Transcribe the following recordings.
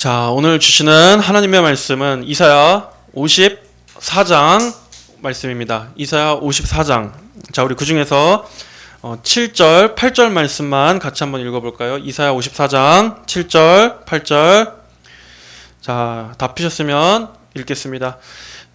자, 오늘 주시는 하나님의 말씀은 이사야 54장 말씀입니다. 이사야 54장. 자, 우리 그 중에서 7절, 8절 말씀만 같이 한번 읽어볼까요? 이사야 54장 7절, 8절. 자, 다 피셨으면 읽겠습니다.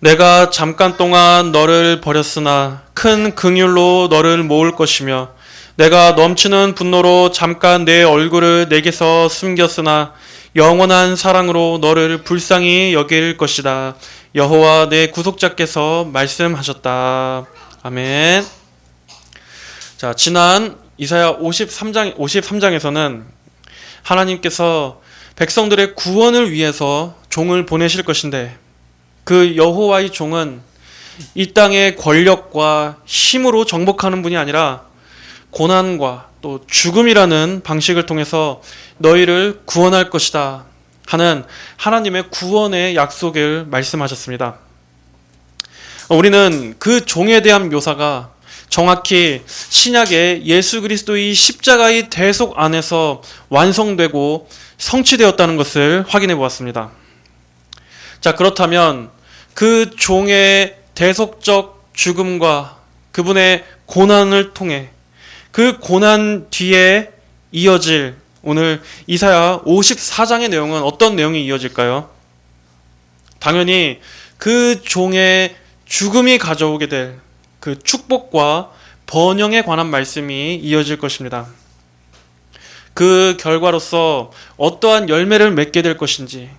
내가 잠깐 동안 너를 버렸으나 큰 긍휼로 너를 모을 것이며 내가 넘치는 분노로 잠깐 내 얼굴을 내게서 숨겼으나 영원한 사랑으로 너를 불쌍히 여길 것이다. 여호와 내 구속자께서 말씀하셨다. 아멘. 자, 지난 이사야 53장에서는 하나님께서 백성들의 구원을 위해서 종을 보내실 것인데 그 여호와의 종은 이 땅의 권력과 힘으로 정복하는 분이 아니라 고난과 또 죽음이라는 방식을 통해서 너희를 구원할 것이다 하는 하나님의 구원의 약속을 말씀하셨습니다. 우리는 그 종에 대한 묘사가 정확히 신약의 예수 그리스도의 십자가의 대속 안에서 완성되고 성취되었다는 것을 확인해 보았습니다. 자, 그렇다면 그 종의 대속적 죽음과 그분의 고난을 통해 그 고난 뒤에 이어질 오늘 이사야 54장의 내용은 어떤 내용이 이어질까요? 당연히 그 종의 죽음이 가져오게 될 그 축복과 번영에 관한 말씀이 이어질 것입니다. 그 결과로서 어떠한 열매를 맺게 될 것인지,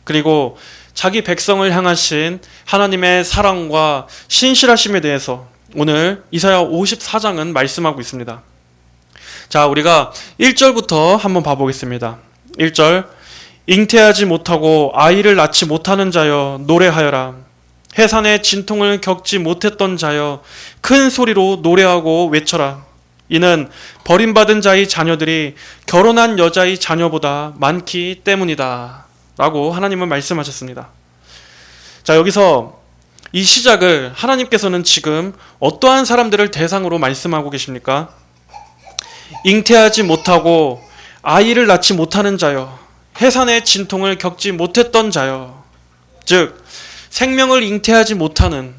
그리고 자기 백성을 향하신 하나님의 사랑과 신실하심에 대해서 오늘 이사야 54장은 말씀하고 있습니다. 자, 우리가 1절부터 한번 봐보겠습니다. 1절, 잉태하지 못하고 아이를 낳지 못하는 자여 노래하여라. 해산의 진통을 겪지 못했던 자여 큰 소리로 노래하고 외쳐라. 이는 버림받은 자의 자녀들이 결혼한 여자의 자녀보다 많기 때문이다 라고 하나님은 말씀하셨습니다. 자, 여기서 이 시작을 하나님께서는 지금 어떠한 사람들을 대상으로 말씀하고 계십니까? 잉태하지 못하고 아이를 낳지 못하는 자여, 해산의 진통을 겪지 못했던 자여, 즉 생명을 잉태하지 못하는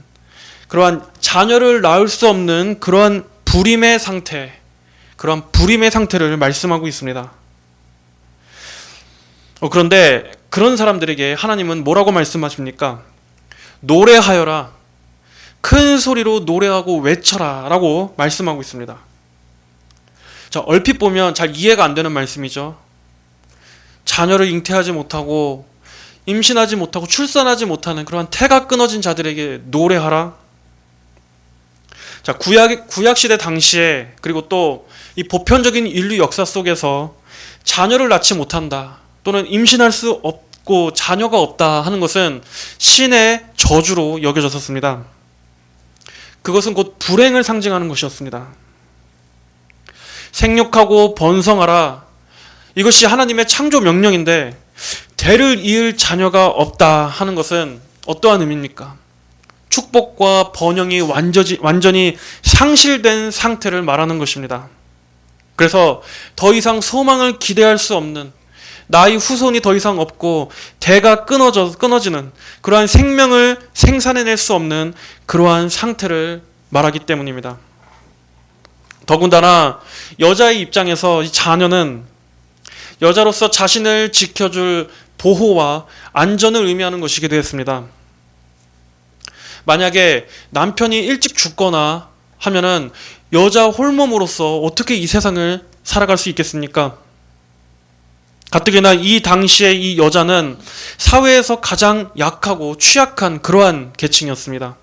그러한 자녀를 낳을 수 없는 그러한 불임의 상태, 그러한 불임의 상태를 말씀하고 있습니다. 그런데 그런 사람들에게 하나님은 뭐라고 말씀하십니까? 노래하여라, 큰 소리로 노래하고 외쳐라 라고 말씀하고 있습니다. 자, 얼핏 보면 잘 이해가 안 되는 말씀이죠. 자녀를 잉태하지 못하고 임신하지 못하고 출산하지 못하는 그러한 태가 끊어진 자들에게 노래하라. 자, 구약 시대 당시에, 그리고 또 이 보편적인 인류 역사 속에서 자녀를 낳지 못한다 또는 임신할 수 없고 자녀가 없다 하는 것은 신의 저주로 여겨졌었습니다. 그것은 곧 불행을 상징하는 것이었습니다. 생육하고 번성하라, 이것이 하나님의 창조 명령인데 대를 이을 자녀가 없다 하는 것은 어떠한 의미입니까? 축복과 번영이 완전히 상실된 상태를 말하는 것입니다. 그래서 더 이상 소망을 기대할 수 없는, 나의 후손이 더 이상 없고 대가 끊어지는 그러한 생명을 생산해낼 수 없는 그러한 상태를 말하기 때문입니다. 더군다나 여자의 입장에서 이 자녀는 여자로서 자신을 지켜줄 보호와 안전을 의미하는 것이기도 했습니다. 만약에 남편이 일찍 죽거나 하면은 여자 홀몸으로서 어떻게 이 세상을 살아갈 수 있겠습니까? 가뜩이나 이 당시에 이 여자는 사회에서 가장 약하고 취약한 그러한 계층이었습니다.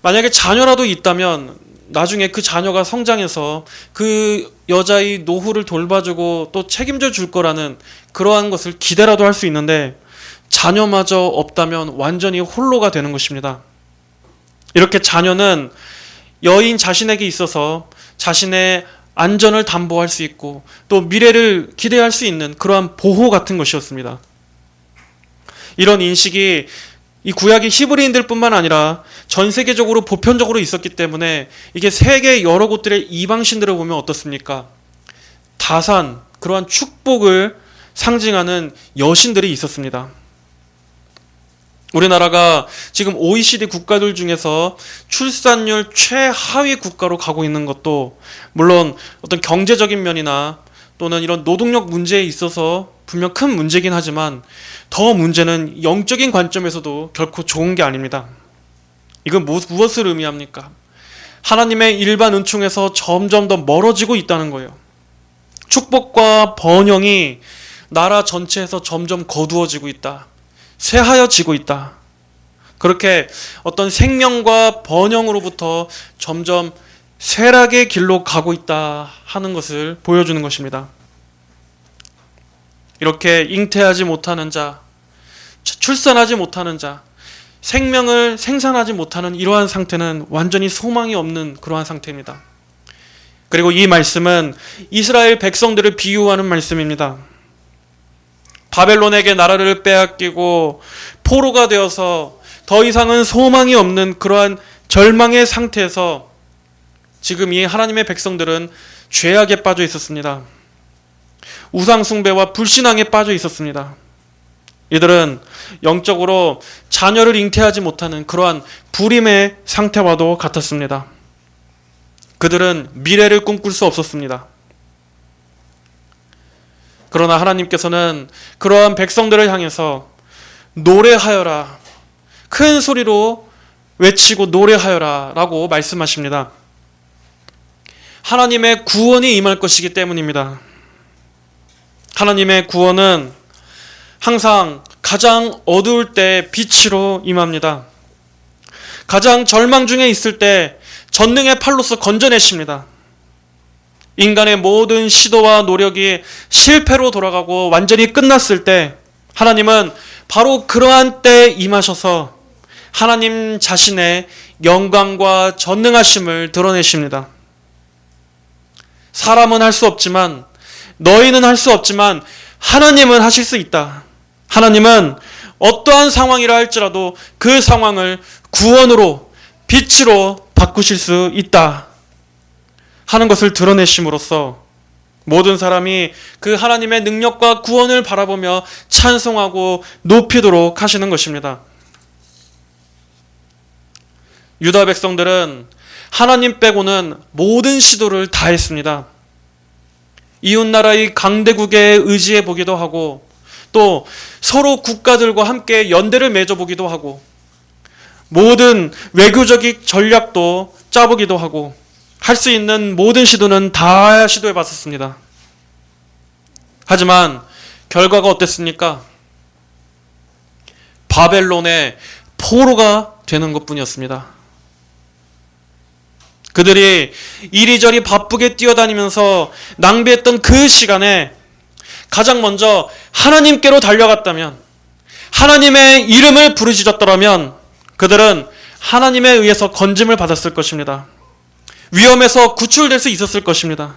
만약에 자녀라도 있다면 나중에 그 자녀가 성장해서 그 여자의 노후를 돌봐주고 또 책임져 줄 거라는 그러한 것을 기대라도 할 수 있는데 자녀마저 없다면 완전히 홀로가 되는 것입니다. 이렇게 자녀는 여인 자신에게 있어서 자신의 안전을 담보할 수 있고 또 미래를 기대할 수 있는 그러한 보호 같은 것이었습니다. 이런 인식이 이 구약의 히브리인들 뿐만 아니라 전 세계적으로 보편적으로 있었기 때문에 이게 세계 여러 곳들의 이방신들을 보면 어떻습니까? 다산, 그러한 축복을 상징하는 여신들이 있었습니다. 우리나라가 지금 OECD 국가들 중에서 출산율 최하위 국가로 가고 있는 것도 물론 어떤 경제적인 면이나 또는 이런 노동력 문제에 있어서 분명 큰 문제긴 하지만 더 문제는 영적인 관점에서도 결코 좋은 게 아닙니다. 이건 무엇을 의미합니까? 하나님의 일반 은총에서 점점 더 멀어지고 있다는 거예요. 축복과 번영이 나라 전체에서 점점 거두어지고 있다. 쇠하여지고 있다. 그렇게 어떤 생명과 번영으로부터 점점 쇠락의 길로 가고 있다 하는 것을 보여주는 것입니다. 이렇게 잉태하지 못하는 자, 출산하지 못하는 자, 생명을 생산하지 못하는 이러한 상태는 완전히 소망이 없는 그러한 상태입니다. 그리고 이 말씀은 이스라엘 백성들을 비유하는 말씀입니다. 바벨론에게 나라를 빼앗기고 포로가 되어서 더 이상은 소망이 없는 그러한 절망의 상태에서 지금 이 하나님의 백성들은 죄악에 빠져 있었습니다. 우상숭배와 불신앙에 빠져 있었습니다. 이들은 영적으로 자녀를 잉태하지 못하는 그러한 불임의 상태와도 같았습니다. 그들은 미래를 꿈꿀 수 없었습니다. 그러나 하나님께서는 그러한 백성들을 향해서 노래하여라, 큰 소리로 외치고 노래하여라 라고 말씀하십니다. 하나님의 구원이 임할 것이기 때문입니다. 하나님의 구원은 항상 가장 어두울 때 빛으로 임합니다. 가장 절망 중에 있을 때 전능의 팔로서 건져내십니다. 인간의 모든 시도와 노력이 실패로 돌아가고 완전히 끝났을 때 하나님은 바로 그러한 때에 임하셔서 하나님 자신의 영광과 전능하심을 드러내십니다. 사람은 할 수 없지만, 너희는 할 수 없지만 하나님은 하실 수 있다. 하나님은 어떠한 상황이라 할지라도 그 상황을 구원으로, 빛으로 바꾸실 수 있다 하는 것을 드러내심으로써 모든 사람이 그 하나님의 능력과 구원을 바라보며 찬송하고 높이도록 하시는 것입니다. 유다 백성들은 하나님 빼고는 모든 시도를 다 했습니다. 이웃나라의 강대국에 의지해 보기도 하고 또 서로 국가들과 함께 연대를 맺어보기도 하고 모든 외교적인 전략도 짜보기도 하고 할 수 있는 모든 시도는 다 시도해 봤었습니다. 하지만 결과가 어땠습니까? 바벨론의 포로가 되는 것뿐이었습니다. 그들이 이리저리 바쁘게 뛰어다니면서 낭비했던 그 시간에 가장 먼저 하나님께로 달려갔다면, 하나님의 이름을 부르짖었더라면 그들은 하나님에 의해서 건짐을 받았을 것입니다. 위험에서 구출될 수 있었을 것입니다.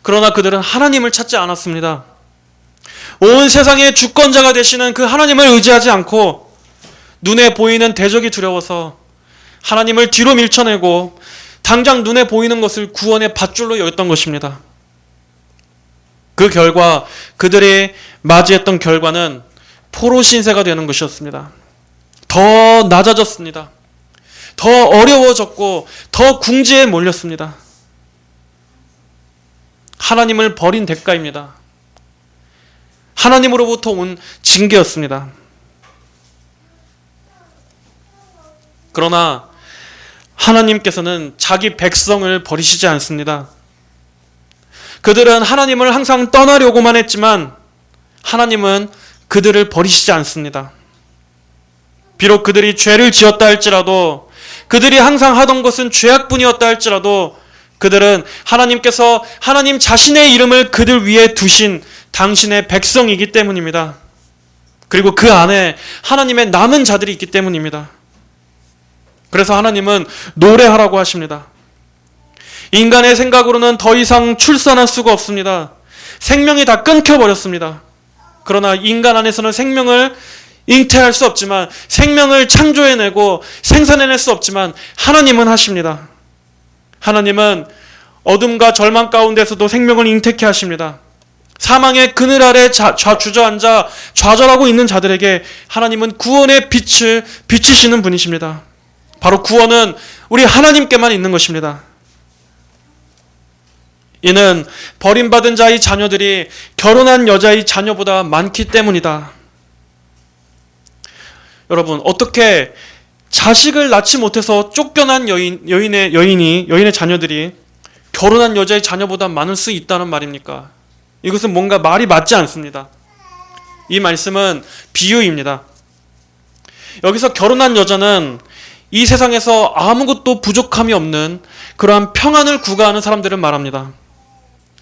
그러나 그들은 하나님을 찾지 않았습니다. 온 세상의 주권자가 되시는 그 하나님을 의지하지 않고 눈에 보이는 대적이 두려워서 하나님을 뒤로 밀쳐내고 당장 눈에 보이는 것을 구원의 밧줄로 여겼던 것입니다. 그 결과 그들이 맞이했던 결과는 포로 신세가 되는 것이었습니다. 더 낮아졌습니다. 더 어려워졌고 더 궁지에 몰렸습니다. 하나님을 버린 대가입니다. 하나님으로부터 온 징계였습니다. 그러나 하나님께서는 자기 백성을 버리시지 않습니다. 그들은 하나님을 항상 떠나려고만 했지만 하나님은 그들을 버리시지 않습니다. 비록 그들이 죄를 지었다 할지라도, 그들이 항상 하던 것은 죄악뿐이었다 할지라도 그들은 하나님께서 하나님 자신의 이름을 그들 위에 두신 당신의 백성이기 때문입니다. 그리고 그 안에 하나님의 남은 자들이 있기 때문입니다. 그래서 하나님은 노래하라고 하십니다. 인간의 생각으로는 더 이상 출산할 수가 없습니다. 생명이 다 끊겨버렸습니다. 그러나 인간 안에서는 생명을 잉태할 수 없지만, 생명을 창조해내고 생산해낼 수 없지만 하나님은 하십니다. 하나님은 어둠과 절망 가운데서도 생명을 잉태케 하십니다. 사망의 그늘 아래 주저앉아 좌절하고 있는 자들에게 하나님은 구원의 빛을 비치시는 분이십니다. 바로 구원은 우리 하나님께만 있는 것입니다. 이는 버림받은 자의 자녀들이 결혼한 여자의 자녀보다 많기 때문이다. 여러분, 어떻게 자식을 낳지 못해서 쫓겨난 여인의 자녀들이 결혼한 여자의 자녀보다 많을 수 있다는 말입니까? 이것은 뭔가 말이 맞지 않습니다. 이 말씀은 비유입니다. 여기서 결혼한 여자는 이 세상에서 아무것도 부족함이 없는 그러한 평안을 구가하는 사람들을 말합니다.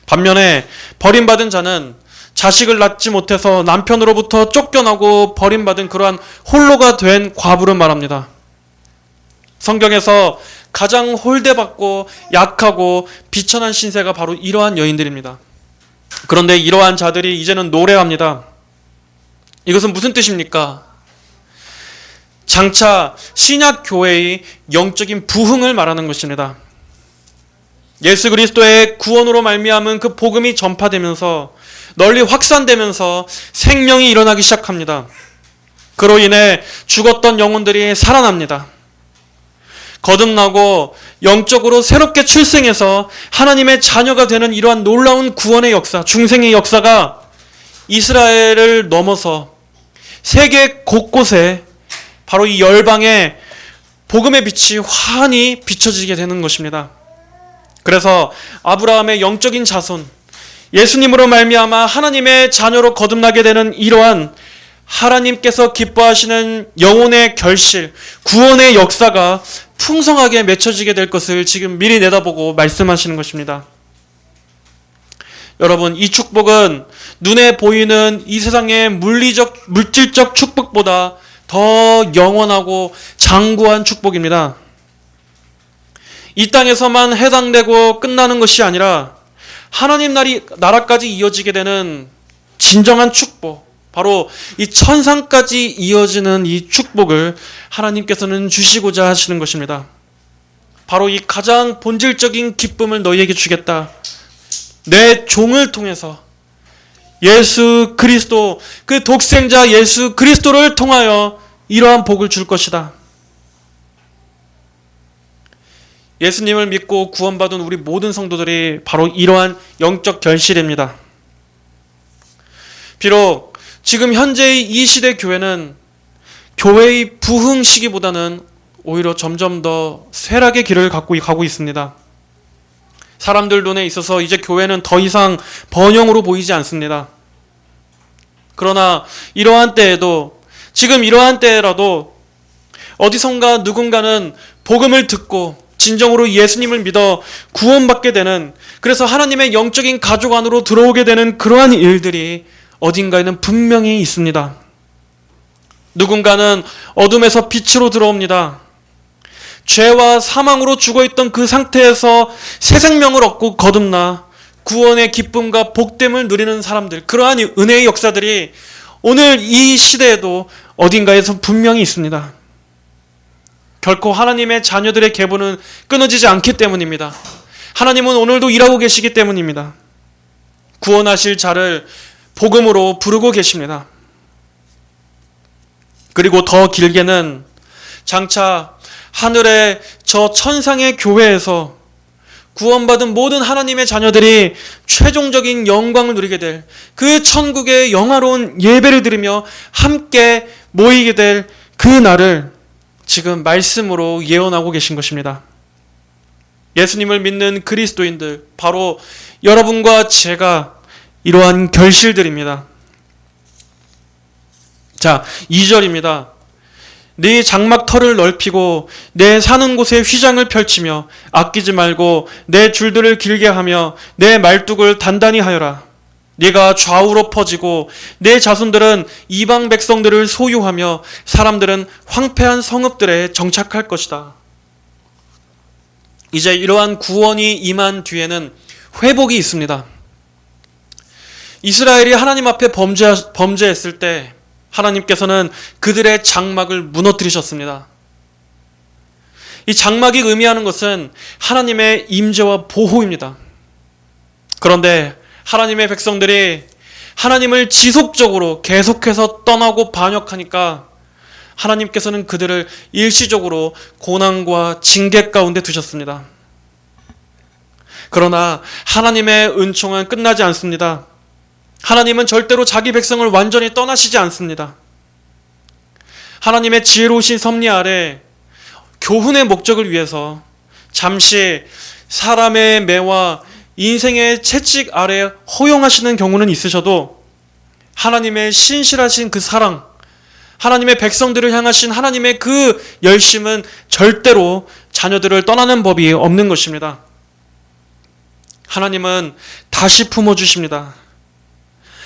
반면에 버림받은 자는 자식을 낳지 못해서 남편으로부터 쫓겨나고 버림받은 그러한 홀로가 된 과부를 말합니다. 성경에서 가장 홀대받고 약하고 비천한 신세가 바로 이러한 여인들입니다. 그런데 이러한 자들이 이제는 노래합니다. 이것은 무슨 뜻입니까? 장차 신약 교회의 영적인 부흥을 말하는 것입니다. 예수 그리스도의 구원으로 말미암은 그 복음이 전파되면서 널리 확산되면서 생명이 일어나기 시작합니다. 그로 인해 죽었던 영혼들이 살아납니다. 거듭나고 영적으로 새롭게 출생해서 하나님의 자녀가 되는 이러한 놀라운 구원의 역사, 중생의 역사가 이스라엘을 넘어서 세계 곳곳에 바로 이 열방에 복음의 빛이 환히 비춰지게 되는 것입니다. 그래서 아브라함의 영적인 자손, 예수님으로 말미암아 하나님의 자녀로 거듭나게 되는 이러한 하나님께서 기뻐하시는 영혼의 결실, 구원의 역사가 풍성하게 맺혀지게 될 것을 지금 미리 내다보고 말씀하시는 것입니다. 여러분, 이 축복은 눈에 보이는 이 세상의 물질적 축복보다 더 영원하고 장구한 축복입니다. 이 땅에서만 해당되고 끝나는 것이 아니라 하나님 나라까지 이어지게 되는 진정한 축복, 바로 이 천상까지 이어지는 이 축복을 하나님께서는 주시고자 하시는 것입니다. 바로 이 가장 본질적인 기쁨을 너희에게 주겠다. 내 종을 통해서 예수 그리스도, 그 독생자 예수 그리스도를 통하여 이러한 복을 줄 것이다. 예수님을 믿고 구원받은 우리 모든 성도들이 바로 이러한 영적 결실입니다. 비록 지금 현재의 이 시대 교회는 교회의 부흥 시기보다는 오히려 점점 더 쇠락의 길을 가고 있습니다. 사람들 눈에 있어서 이제 교회는 더 이상 번영으로 보이지 않습니다. 그러나 이러한 때에도, 지금 이러한 때라도 어디선가 누군가는 복음을 듣고 진정으로 예수님을 믿어 구원받게 되는, 그래서 하나님의 영적인 가족 안으로 들어오게 되는 그러한 일들이 어딘가에는 분명히 있습니다. 누군가는 어둠에서 빛으로 들어옵니다. 죄와 사망으로 죽어있던 그 상태에서 새 생명을 얻고 거듭나 구원의 기쁨과 복됨을 누리는 사람들, 그러한 은혜의 역사들이 오늘 이 시대에도 어딘가에서 분명히 있습니다. 결코 하나님의 자녀들의 계보는 끊어지지 않기 때문입니다. 하나님은 오늘도 일하고 계시기 때문입니다. 구원하실 자를 복음으로 부르고 계십니다. 그리고 더 길게는 장차 하늘의 저 천상의 교회에서 구원받은 모든 하나님의 자녀들이 최종적인 영광을 누리게 될 그 천국의 영화로운 예배를 드리며 함께 모이게 될 그 날을 지금 말씀으로 예언하고 계신 것입니다. 예수님을 믿는 그리스도인들, 바로 여러분과 제가 이러한 결실들입니다. 자, 2절입니다. 네 장막터를 넓히고 내 사는 곳에 휘장을 펼치며 아끼지 말고 내 줄들을 길게 하며 내 말뚝을 단단히 하여라. 네가 좌우로 퍼지고 내 자손들은 이방 백성들을 소유하며 사람들은 황폐한 성읍들에 정착할 것이다. 이제 이러한 구원이 임한 뒤에는 회복이 있습니다. 이스라엘이 하나님 앞에 범죄했을 때 하나님께서는 그들의 장막을 무너뜨리셨습니다. 이 장막이 의미하는 것은 하나님의 임재와 보호입니다. 그런데 하나님의 백성들이 하나님을 지속적으로 계속해서 떠나고 반역하니까 하나님께서는 그들을 일시적으로 고난과 징계 가운데 두셨습니다. 그러나 하나님의 은총은 끝나지 않습니다. 하나님은 절대로 자기 백성을 완전히 떠나시지 않습니다. 하나님의 지혜로우신 섭리 아래 교훈의 목적을 위해서 잠시 사람의 매와 인생의 채찍 아래 허용하시는 경우는 있으셔도 하나님의 신실하신 그 사랑, 하나님의 백성들을 향하신 하나님의 그 열심은 절대로 자녀들을 떠나는 법이 없는 것입니다. 하나님은 다시 품어주십니다.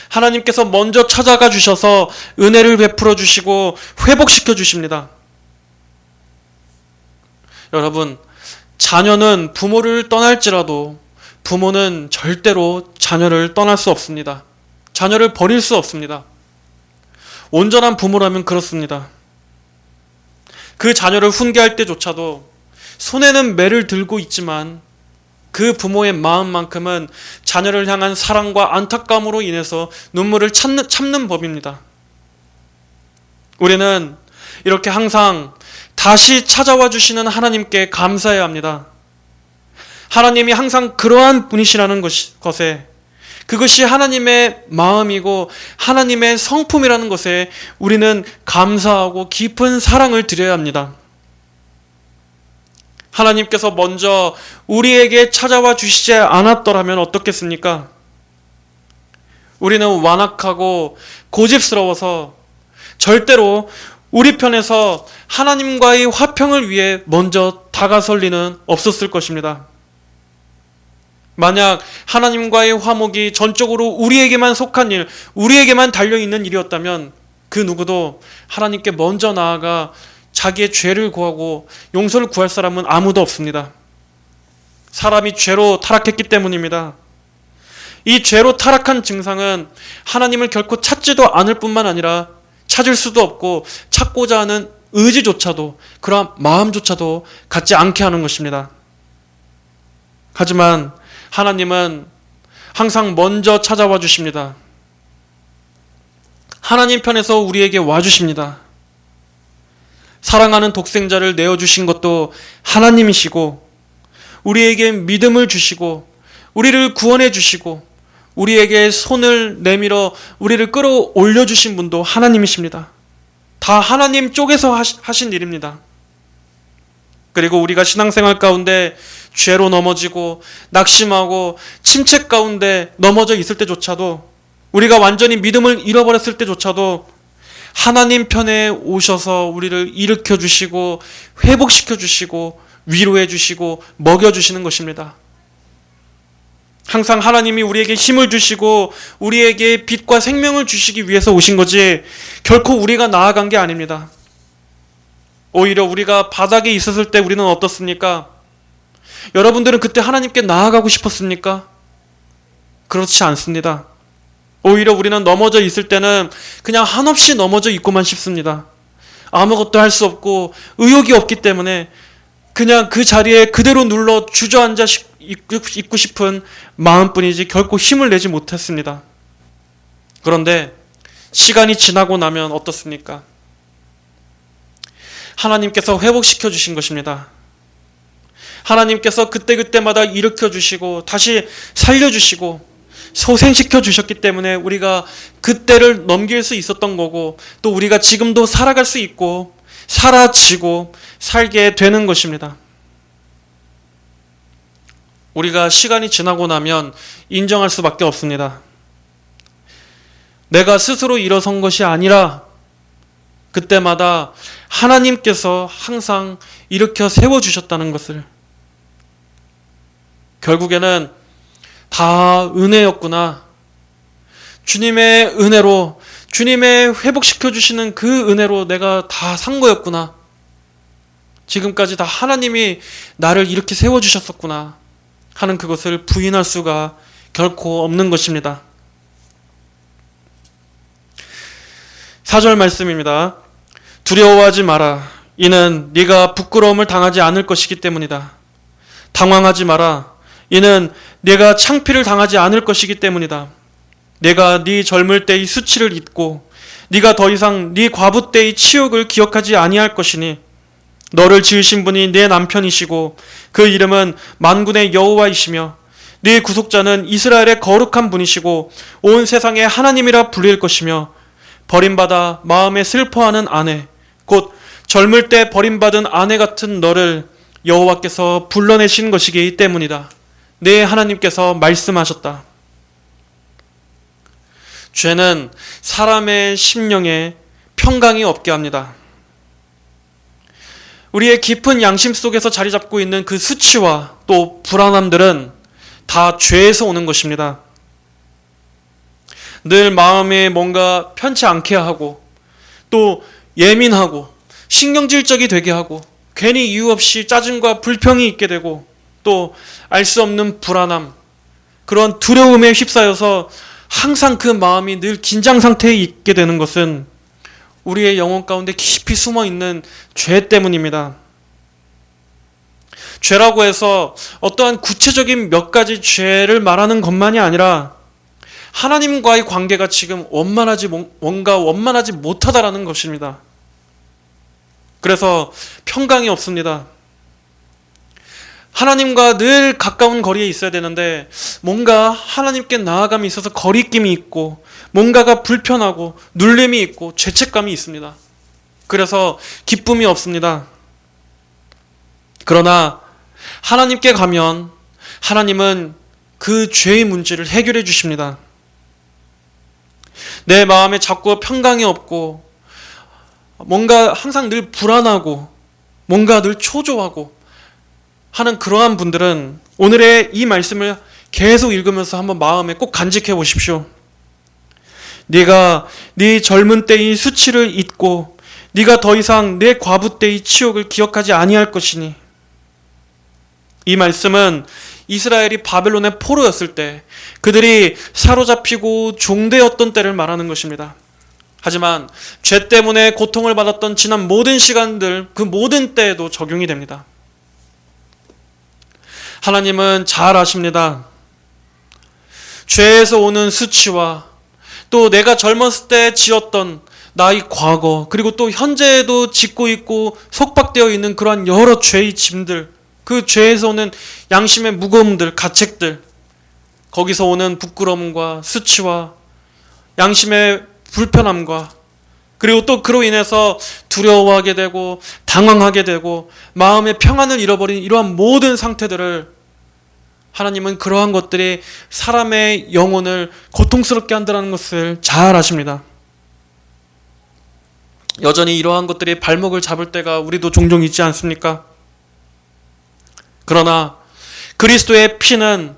하나님께서 먼저 찾아가 주셔서 은혜를 베풀어 주시고 회복시켜 주십니다. 여러분, 자녀는 부모를 떠날지라도 부모는 절대로 자녀를 떠날 수 없습니다. 자녀를 버릴 수 없습니다. 온전한 부모라면 그렇습니다. 그 자녀를 훈계할 때조차도 손에는 매를 들고 있지만 그 부모의 마음만큼은 자녀를 향한 사랑과 안타까움으로 인해서 눈물을 참는 법입니다. 우리는 이렇게 항상 다시 찾아와 주시는 하나님께 감사해야 합니다. 하나님이 항상 그러한 분이시라는 것에, 그것이 하나님의 마음이고 하나님의 성품이라는 것에 우리는 감사하고 깊은 사랑을 드려야 합니다. 하나님께서 먼저 우리에게 찾아와 주시지 않았더라면 어떻겠습니까? 우리는 완악하고 고집스러워서 절대로 우리 편에서 하나님과의 화평을 위해 먼저 다가설 리는 없었을 것입니다. 만약 하나님과의 화목이 전적으로 우리에게만 속한 일, 우리에게만 달려있는 일이었다면 그 누구도 하나님께 먼저 나아가 자기의 죄를 구하고 용서를 구할 사람은 아무도 없습니다. 사람이 죄로 타락했기 때문입니다. 이 죄로 타락한 증상은 하나님을 결코 찾지도 않을 뿐만 아니라 찾을 수도 없고 찾고자 하는 의지조차도, 그러한 마음조차도 갖지 않게 하는 것입니다. 하지만 하나님은 항상 먼저 찾아와 주십니다. 하나님 편에서 우리에게 와주십니다. 사랑하는 독생자를 내어주신 것도 하나님이시고, 우리에게 믿음을 주시고 우리를 구원해 주시고 우리에게 손을 내밀어 우리를 끌어올려 주신 분도 하나님이십니다. 다 하나님 쪽에서 하신 일입니다. 그리고 우리가 신앙생활 가운데 죄로 넘어지고 낙심하고 침체 가운데 넘어져 있을 때조차도, 우리가 완전히 믿음을 잃어버렸을 때조차도 하나님 편에 오셔서 우리를 일으켜 주시고 회복시켜 주시고 위로해 주시고 먹여 주시는 것입니다. 항상 하나님이 우리에게 힘을 주시고 우리에게 빛과 생명을 주시기 위해서 오신 거지 결코 우리가 나아간 게 아닙니다. 오히려 우리가 바닥에 있었을 때 우리는 어떻습니까? 여러분들은 그때 하나님께 나아가고 싶었습니까? 그렇지 않습니다. 오히려 우리는 넘어져 있을 때는 그냥 한없이 넘어져 있고만 싶습니다. 아무것도 할 수 없고 의욕이 없기 때문에 그냥 그 자리에 그대로 눌러 주저앉아 있고 싶은 마음뿐이지 결코 힘을 내지 못했습니다. 그런데 시간이 지나고 나면 어떻습니까? 하나님께서 회복시켜 주신 것입니다. 하나님께서 그때그때마다 일으켜 주시고 다시 살려주시고 소생시켜 주셨기 때문에 우리가 그때를 넘길 수 있었던 거고, 또 우리가 지금도 살아갈 수 있고 사라지고 살게 되는 것입니다. 우리가 시간이 지나고 나면 인정할 수밖에 없습니다. 내가 스스로 일어선 것이 아니라 그때마다 하나님께서 항상 일으켜 세워주셨다는 것을, 결국에는 다 은혜였구나, 주님의 은혜로, 주님의 회복시켜 주시는 그 은혜로 내가 다 산 거였구나, 지금까지 다 하나님이 나를 이렇게 세워주셨었구나 하는 그것을 부인할 수가 결코 없는 것입니다. 4절 말씀입니다. 두려워하지 마라. 이는 네가 부끄러움을 당하지 않을 것이기 때문이다. 당황하지 마라. 이는 네가 창피를 당하지 않을 것이기 때문이다. 네가 네 젊을 때의 수치를 잊고 네가 더 이상 네 과부 때의 치욕을 기억하지 아니할 것이니 너를 지으신 분이 네 남편이시고 그 이름은 만군의 여호와이시며 네 구속자는 이스라엘의 거룩한 분이시고 온 세상의 하나님이라 불릴 것이며 버림받아 마음에 슬퍼하는 아내 곧 젊을 때 버림받은 아내 같은 너를 여호와께서 불러내신 것이기 때문이다. 네 하나님께서 말씀하셨다. 죄는 사람의 심령에 평강이 없게 합니다. 우리의 깊은 양심 속에서 자리 잡고 있는 그 수치와 또 불안함들은 다 죄에서 오는 것입니다. 늘 마음에 뭔가 편치 않게 하고 또 예민하고 신경질적이 되게 하고 괜히 이유 없이 짜증과 불평이 있게 되고 또 알 수 없는 불안함, 그런 두려움에 휩싸여서 항상 그 마음이 늘 긴장 상태에 있게 되는 것은 우리의 영혼 가운데 깊이 숨어 있는 죄 때문입니다. 죄라고 해서 어떠한 구체적인 몇 가지 죄를 말하는 것만이 아니라 하나님과의 관계가 지금 원만하지 못하다라는 것입니다. 그래서 평강이 없습니다. 하나님과 늘 가까운 거리에 있어야 되는데 뭔가 하나님께 나아감이 있어서 거리낌이 있고 뭔가가 불편하고 눌림이 있고 죄책감이 있습니다. 그래서 기쁨이 없습니다. 그러나 하나님께 가면 하나님은 그 죄의 문제를 해결해 주십니다. 내 마음에 자꾸 평강이 없고 뭔가 항상 늘 불안하고 뭔가 늘 초조하고 하는 그러한 분들은 오늘의 이 말씀을 계속 읽으면서 한번 마음에 꼭 간직해 보십시오. 네가 네 젊은 때의 수치를 잊고 네가 더 이상 내 과부 때의 치욕을 기억하지 아니할 것이니. 이 말씀은 이스라엘이 바벨론의 포로였을 때 그들이 사로잡히고 종되었던 때를 말하는 것입니다. 하지만 죄 때문에 고통을 받았던 지난 모든 시간들, 그 모든 때에도 적용이 됩니다. 하나님은 잘 아십니다. 죄에서 오는 수치와 또 내가 젊었을 때 지었던 나의 과거, 그리고 또 현재에도 짓고 있고 속박되어 있는 그러한 여러 죄의 짐들, 그 죄에서 오는 양심의 무거움들, 가책들, 거기서 오는 부끄러움과 수치와 양심의 불편함과 그리고 또 그로 인해서 두려워하게 되고 당황하게 되고 마음의 평안을 잃어버린 이러한 모든 상태들을 하나님은 그러한 것들이 사람의 영혼을 고통스럽게 한다는 것을 잘 아십니다. 여전히 이러한 것들이 발목을 잡을 때가 우리도 종종 있지 않습니까? 그러나 그리스도의 피는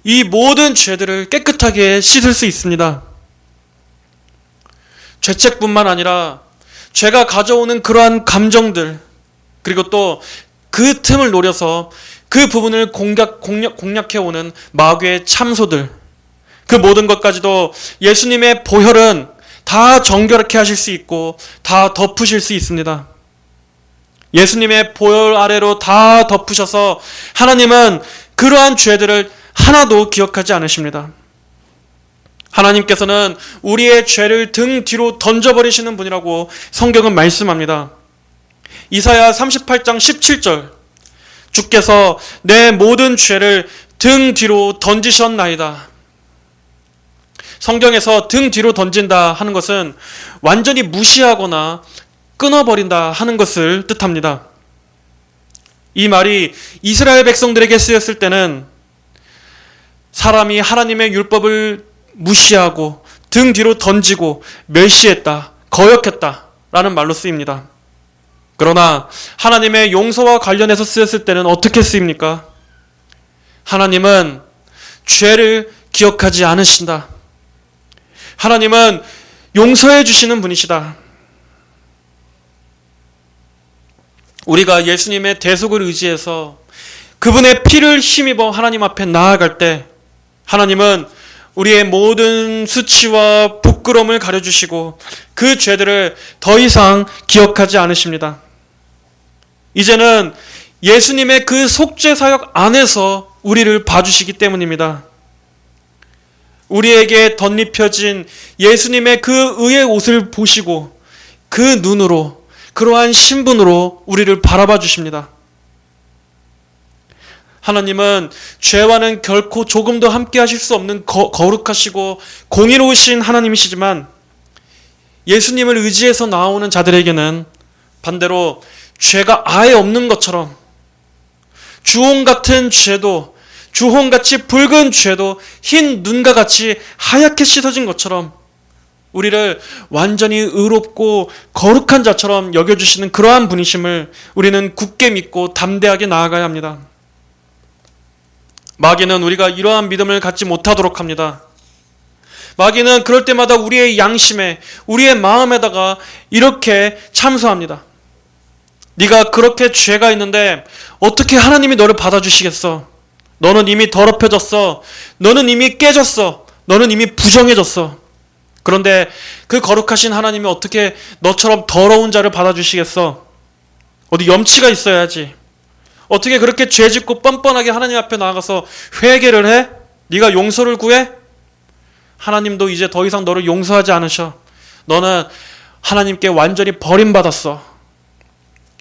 이 모든 죄들을 깨끗하게 씻을 수 있습니다. 죄책뿐만 아니라 죄가 가져오는 그러한 감정들, 그리고 또 그 틈을 노려서 그 부분을 공략해오는 마귀의 참소들, 그 모든 것까지도 예수님의 보혈은 다 정결케 하실 수 있고 다 덮으실 수 있습니다. 예수님의 보혈 아래로 다 덮으셔서 하나님은 그러한 죄들을 하나도 기억하지 않으십니다. 하나님께서는 우리의 죄를 등 뒤로 던져버리시는 분이라고 성경은 말씀합니다. 이사야 38장 17절, 주께서 내 모든 죄를 등 뒤로 던지셨나이다. 성경에서 등 뒤로 던진다 하는 것은 완전히 무시하거나 끊어버린다 하는 것을 뜻합니다. 이 말이 이스라엘 백성들에게 쓰였을 때는 사람이 하나님의 율법을 무시하고 등 뒤로 던지고 멸시했다, 거역했다 라는 말로 쓰입니다. 그러나 하나님의 용서와 관련해서 쓰였을 때는 어떻게 쓰입니까? 하나님은 죄를 기억하지 않으신다. 하나님은 용서해 주시는 분이시다. 우리가 예수님의 대속을 의지해서 그분의 피를 힘입어 하나님 앞에 나아갈 때 하나님은 우리의 모든 수치와 부끄러움을 가려주시고 그 죄들을 더 이상 기억하지 않으십니다. 이제는 예수님의 그 속죄 사역 안에서 우리를 봐주시기 때문입니다. 우리에게 덧입혀진 예수님의 그 의의 옷을 보시고 그 눈으로, 그러한 신분으로 우리를 바라봐 주십니다. 하나님은 죄와는 결코 조금도 함께 하실 수 없는 거룩하시고 공의로우신 하나님이시지만, 예수님을 의지해서 나오는 자들에게는 반대로 죄가 아예 없는 것처럼, 주홍 같은 죄도, 주홍같이 붉은 죄도 흰 눈과 같이 하얗게 씻어진 것처럼 우리를 완전히 의롭고 거룩한 자처럼 여겨주시는 그러한 분이심을 우리는 굳게 믿고 담대하게 나아가야 합니다. 마귀는 우리가 이러한 믿음을 갖지 못하도록 합니다. 마귀는 그럴 때마다 우리의 양심에, 우리의 마음에다가 이렇게 참소합니다. 네가 그렇게 죄가 있는데 어떻게 하나님이 너를 받아주시겠어? 너는 이미 더럽혀졌어. 너는 이미 깨졌어. 너는 이미 부정해졌어. 그런데 그 거룩하신 하나님이 어떻게 너처럼 더러운 자를 받아주시겠어? 어디 염치가 있어야지. 어떻게 그렇게 죄짓고 뻔뻔하게 하나님 앞에 나아가서 회개를 해? 네가 용서를 구해? 하나님도 이제 더 이상 너를 용서하지 않으셔. 너는 하나님께 완전히 버림받았어.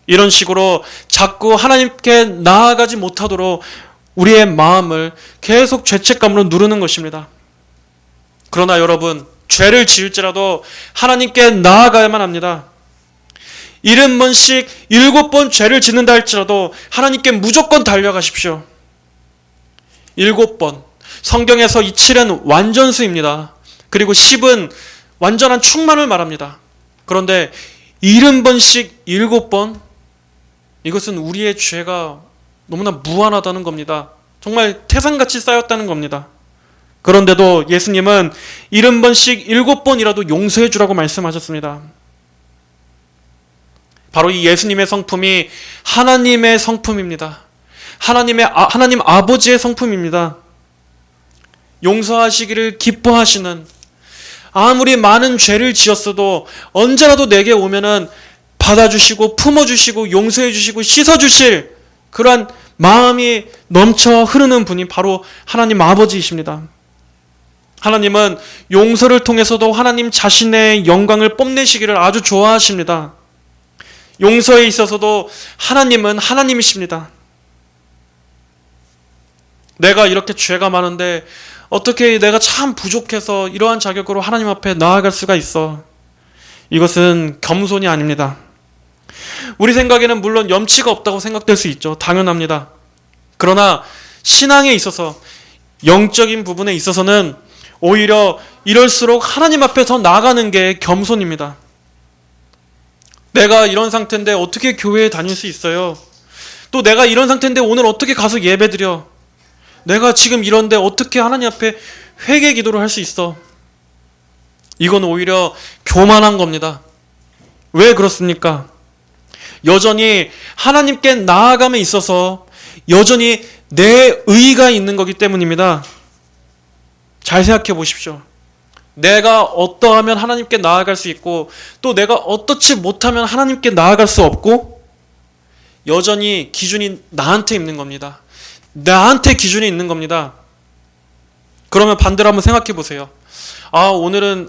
이런 식으로 자꾸 하나님께 나아가지 못하도록 우리의 마음을 계속 죄책감으로 누르는 것입니다. 그러나 여러분, 죄를 지을지라도 하나님께 나아가야만 합니다. 70번씩 7번 죄를 짓는다 할지라도 하나님께 무조건 달려가십시오. 7번. 성경에서 이 7은 완전수입니다. 그리고 10은 완전한 충만을 말합니다. 그런데 70번씩 7번? 이것은 우리의 죄가 너무나 무한하다는 겁니다. 정말 태산같이 쌓였다는 겁니다. 그런데도 예수님은 70번씩 7번이라도 용서해 주라고 말씀하셨습니다. 바로 이 예수님의 성품이 하나님의 성품입니다. 하나님 아버지의 성품입니다. 용서하시기를 기뻐하시는, 아무리 많은 죄를 지었어도 언제라도 내게 오면은 받아주시고 품어주시고 용서해주시고 씻어주실 그러한 마음이 넘쳐 흐르는 분이 바로 하나님 아버지이십니다. 하나님은 용서를 통해서도 하나님 자신의 영광을 뽐내시기를 아주 좋아하십니다. 용서에 있어서도 하나님은 하나님이십니다. 내가 이렇게 죄가 많은데 어떻게 내가 참 부족해서 이러한 자격으로 하나님 앞에 나아갈 수가 있어? 이것은 겸손이 아닙니다. 우리 생각에는 물론 염치가 없다고 생각될 수 있죠. 당연합니다. 그러나 신앙에 있어서, 영적인 부분에 있어서는 오히려 이럴수록 하나님 앞에 더 나아가는 게 겸손입니다. 내가 이런 상태인데 어떻게 교회에 다닐 수 있어요? 또 내가 이런 상태인데 오늘 어떻게 가서 예배드려? 내가 지금 이런데 어떻게 하나님 앞에 회개 기도를 할 수 있어? 이건 오히려 교만한 겁니다. 왜 그렇습니까? 여전히 하나님께 나아감에 있어서 여전히 내 의가 있는 거기 때문입니다. 잘 생각해 보십시오. 내가 어떠하면 하나님께 나아갈 수 있고, 또 내가 어떻지 못하면 하나님께 나아갈 수 없고, 여전히 기준이 나한테 있는 겁니다. 나한테 기준이 있는 겁니다. 그러면 반대로 한번 생각해 보세요. 아, 오늘은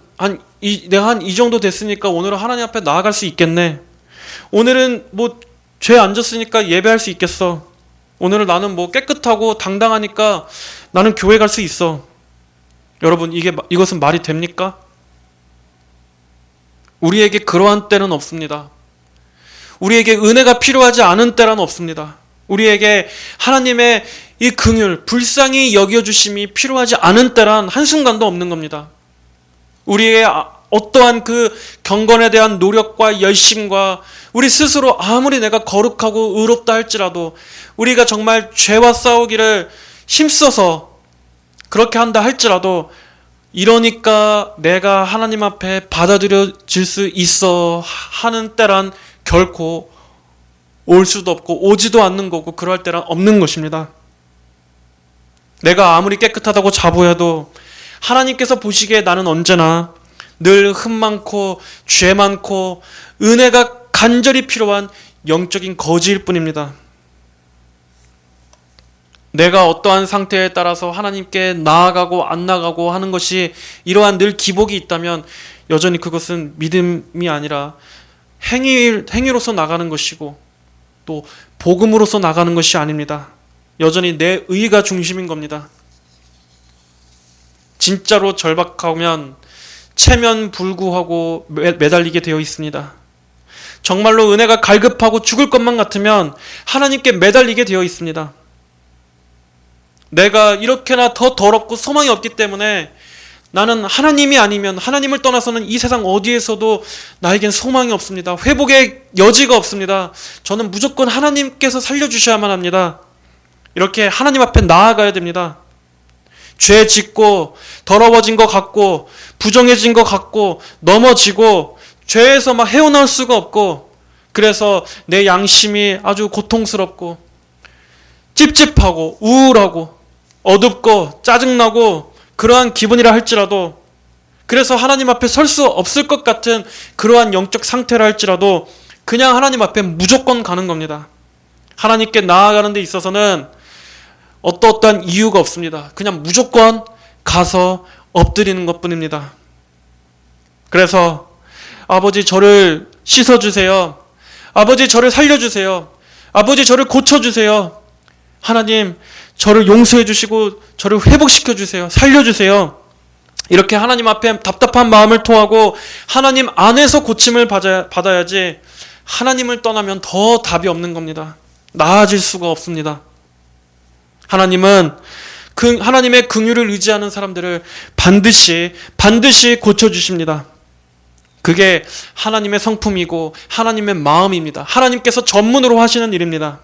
내가 한 이 정도 됐으니까 오늘은 하나님 앞에 나아갈 수 있겠네. 오늘은 뭐 죄 안 졌으니까 예배할 수 있겠어. 오늘은 나는 뭐 깨끗하고 당당하니까 나는 교회 갈 수 있어. 여러분, 이것은 말이 됩니까? 우리에게 그러한 때는 없습니다. 우리에게 은혜가 필요하지 않은 때란 없습니다. 우리에게 하나님의 이 긍휼, 불쌍히 여겨주심이 필요하지 않은 때란 한순간도 없는 겁니다. 우리의 어떠한 그 경건에 대한 노력과 열심과 우리 스스로 아무리 내가 거룩하고 의롭다 할지라도 우리가 정말 죄와 싸우기를 힘써서 그렇게 한다 할지라도 이러니까 내가 하나님 앞에 받아들여질 수 있어 하는 때란 결코 올 수도 없고 오지도 않는 거고 그럴 때란 없는 것입니다. 내가 아무리 깨끗하다고 자부해도 하나님께서 보시기에 나는 언제나 늘 흠 많고 죄 많고 은혜가 간절히 필요한 영적인 거지일 뿐입니다. 내가 어떠한 상태에 따라서 하나님께 나아가고 안 나가고 하는 것이 이러한 늘 기복이 있다면 여전히 그것은 믿음이 아니라 행위로서 나가는 것이고 또 복음으로서 나가는 것이 아닙니다. 여전히 내 의가 중심인 겁니다. 진짜로 절박하면 체면불구하고 매달리게 되어 있습니다. 정말로 은혜가 갈급하고 죽을 것만 같으면 하나님께 매달리게 되어 있습니다. 내가 이렇게나 더 더럽고 소망이 없기 때문에 나는 하나님이 아니면, 하나님을 떠나서는 이 세상 어디에서도 나에겐 소망이 없습니다. 회복의 여지가 없습니다. 저는 무조건 하나님께서 살려주셔야만 합니다. 이렇게 하나님 앞에 나아가야 됩니다. 죄 짓고 더러워진 것 같고 부정해진 것 같고 넘어지고 죄에서 막 헤어나올 수가 없고, 그래서 내 양심이 아주 고통스럽고 찝찝하고 우울하고 어둡고 짜증나고 그러한 기분이라 할지라도, 그래서 하나님 앞에 설 수 없을 것 같은 그러한 영적 상태라 할지라도 그냥 하나님 앞에 무조건 가는 겁니다. 하나님께 나아가는 데 있어서는 어떠한 이유가 없습니다. 그냥 무조건 가서 엎드리는 것뿐입니다. 그래서 아버지 저를 씻어주세요. 아버지 저를 살려주세요. 아버지 저를 고쳐주세요. 하나님 저를 용서해 주시고 저를 회복시켜 주세요. 살려주세요. 이렇게 하나님 앞에 답답한 마음을 토하고 하나님 안에서 고침을 받아야지, 하나님을 떠나면 더 답이 없는 겁니다. 나아질 수가 없습니다. 하나님은 하나님의 긍휼을 의지하는 사람들을 반드시 고쳐주십니다. 그게 하나님의 성품이고 하나님의 마음입니다. 하나님께서 전문으로 하시는 일입니다.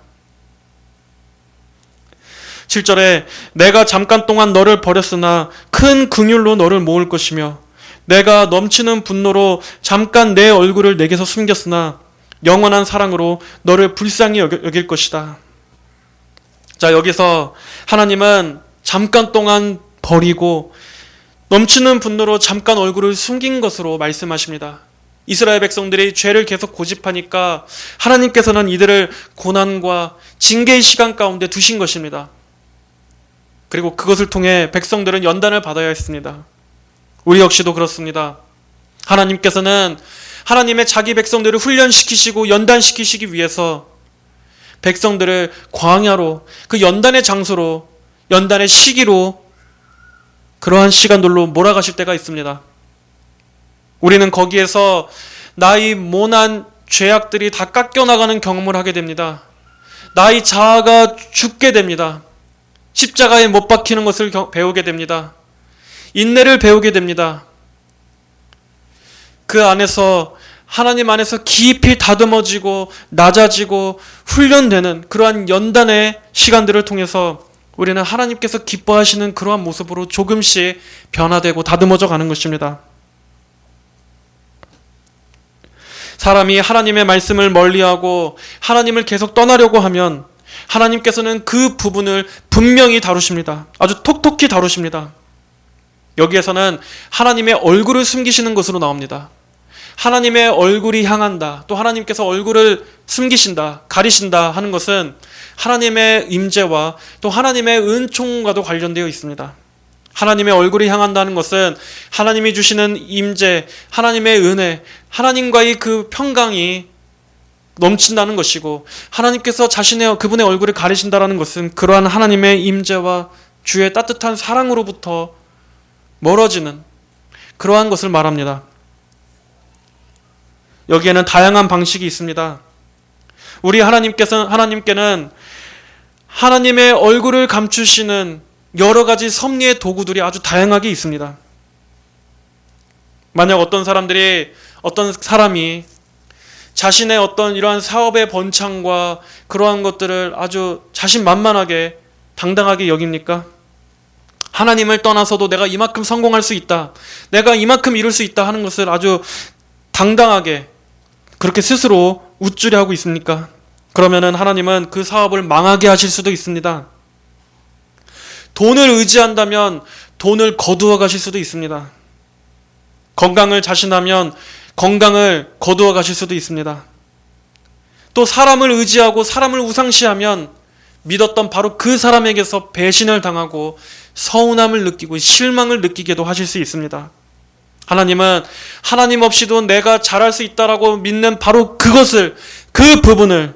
7절에 내가 잠깐 동안 너를 버렸으나 큰 긍휼로 너를 모을 것이며 내가 넘치는 분노로 잠깐 내 얼굴을 내게서 숨겼으나 영원한 사랑으로 너를 불쌍히 여길 것이다. 자, 여기서 하나님은 잠깐 동안 버리고 넘치는 분노로 잠깐 얼굴을 숨긴 것으로 말씀하십니다. 이스라엘 백성들이 죄를 계속 고집하니까 하나님께서는 이들을 고난과 징계의 시간 가운데 두신 것입니다. 그리고 그것을 통해 백성들은 연단을 받아야 했습니다. 우리 역시도 그렇습니다. 하나님께서는 하나님의 자기 백성들을 훈련시키시고 연단시키시기 위해서 백성들을 광야로, 그 연단의 장소로, 연단의 시기로, 그러한 시간들로 몰아가실 때가 있습니다. 우리는 거기에서 나의 모난 죄악들이 다 깎여나가는 경험을 하게 됩니다. 나의 자아가 죽게 됩니다. 십자가에 못 박히는 것을 배우게 됩니다. 인내를 배우게 됩니다. 그 안에서 하나님 안에서 깊이 다듬어지고 낮아지고 훈련되는 그러한 연단의 시간들을 통해서 우리는 하나님께서 기뻐하시는 그러한 모습으로 조금씩 변화되고 다듬어져 가는 것입니다. 사람이 하나님의 말씀을 멀리하고 하나님을 계속 떠나려고 하면 하나님께서는 그 부분을 분명히 다루십니다. 아주 톡톡히 다루십니다. 여기에서는 하나님의 얼굴을 숨기시는 것으로 나옵니다. 하나님의 얼굴이 향한다, 또 하나님께서 얼굴을 숨기신다, 가리신다 하는 것은 하나님의 임재와 또 하나님의 은총과도 관련되어 있습니다. 하나님의 얼굴이 향한다는 것은 하나님이 주시는 임재, 하나님의 은혜, 하나님과의 그 평강이 넘친다는 것이고, 하나님께서 그분의 얼굴을 가리신다라는 것은 그러한 하나님의 임재와 주의 따뜻한 사랑으로부터 멀어지는 그러한 것을 말합니다. 여기에는 다양한 방식이 있습니다. 우리 하나님께는 하나님의 얼굴을 감추시는 여러 가지 섭리의 도구들이 아주 다양하게 있습니다. 만약 어떤 사람이 자신의 어떤 이러한 사업의 번창과 그러한 것들을 아주 자신만만하게 당당하게 여깁니까? 하나님을 떠나서도 내가 이만큼 성공할 수 있다, 내가 이만큼 이룰 수 있다 하는 것을 아주 당당하게 그렇게 스스로 우쭐해 하고 있습니까? 그러면은 하나님은 그 사업을 망하게 하실 수도 있습니다. 돈을 의지한다면 돈을 거두어 가실 수도 있습니다. 건강을 자신하면 건강을 거두어 가실 수도 있습니다. 또 사람을 의지하고 사람을 우상시하면 믿었던 바로 그 사람에게서 배신을 당하고 서운함을 느끼고 실망을 느끼게도 하실 수 있습니다. 하나님은 하나님 없이도 내가 잘할 수 있다라고 믿는 바로 그것을, 그 부분을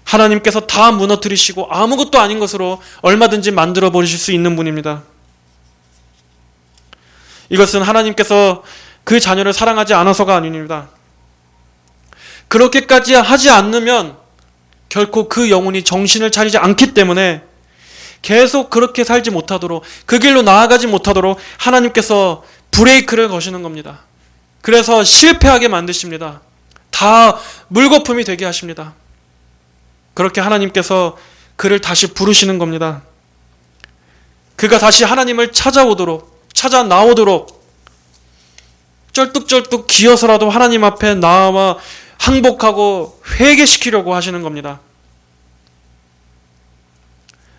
하나님께서 다 무너뜨리시고 아무것도 아닌 것으로 얼마든지 만들어 버리실 수 있는 분입니다. 이것은 하나님께서 그 자녀를 사랑하지 않아서가 아닙니다. 그렇게까지 하지 않으면 결코 그 영혼이 정신을 차리지 않기 때문에 계속 그렇게 살지 못하도록, 그 길로 나아가지 못하도록 하나님께서 브레이크를 거시는 겁니다. 그래서 실패하게 만드십니다. 다 물거품이 되게 하십니다. 그렇게 하나님께서 그를 다시 부르시는 겁니다. 그가 다시 하나님을 찾아 나오도록 쩔뚝쩔뚝 기어서라도 하나님 앞에 나와 항복하고 회개시키려고 하시는 겁니다.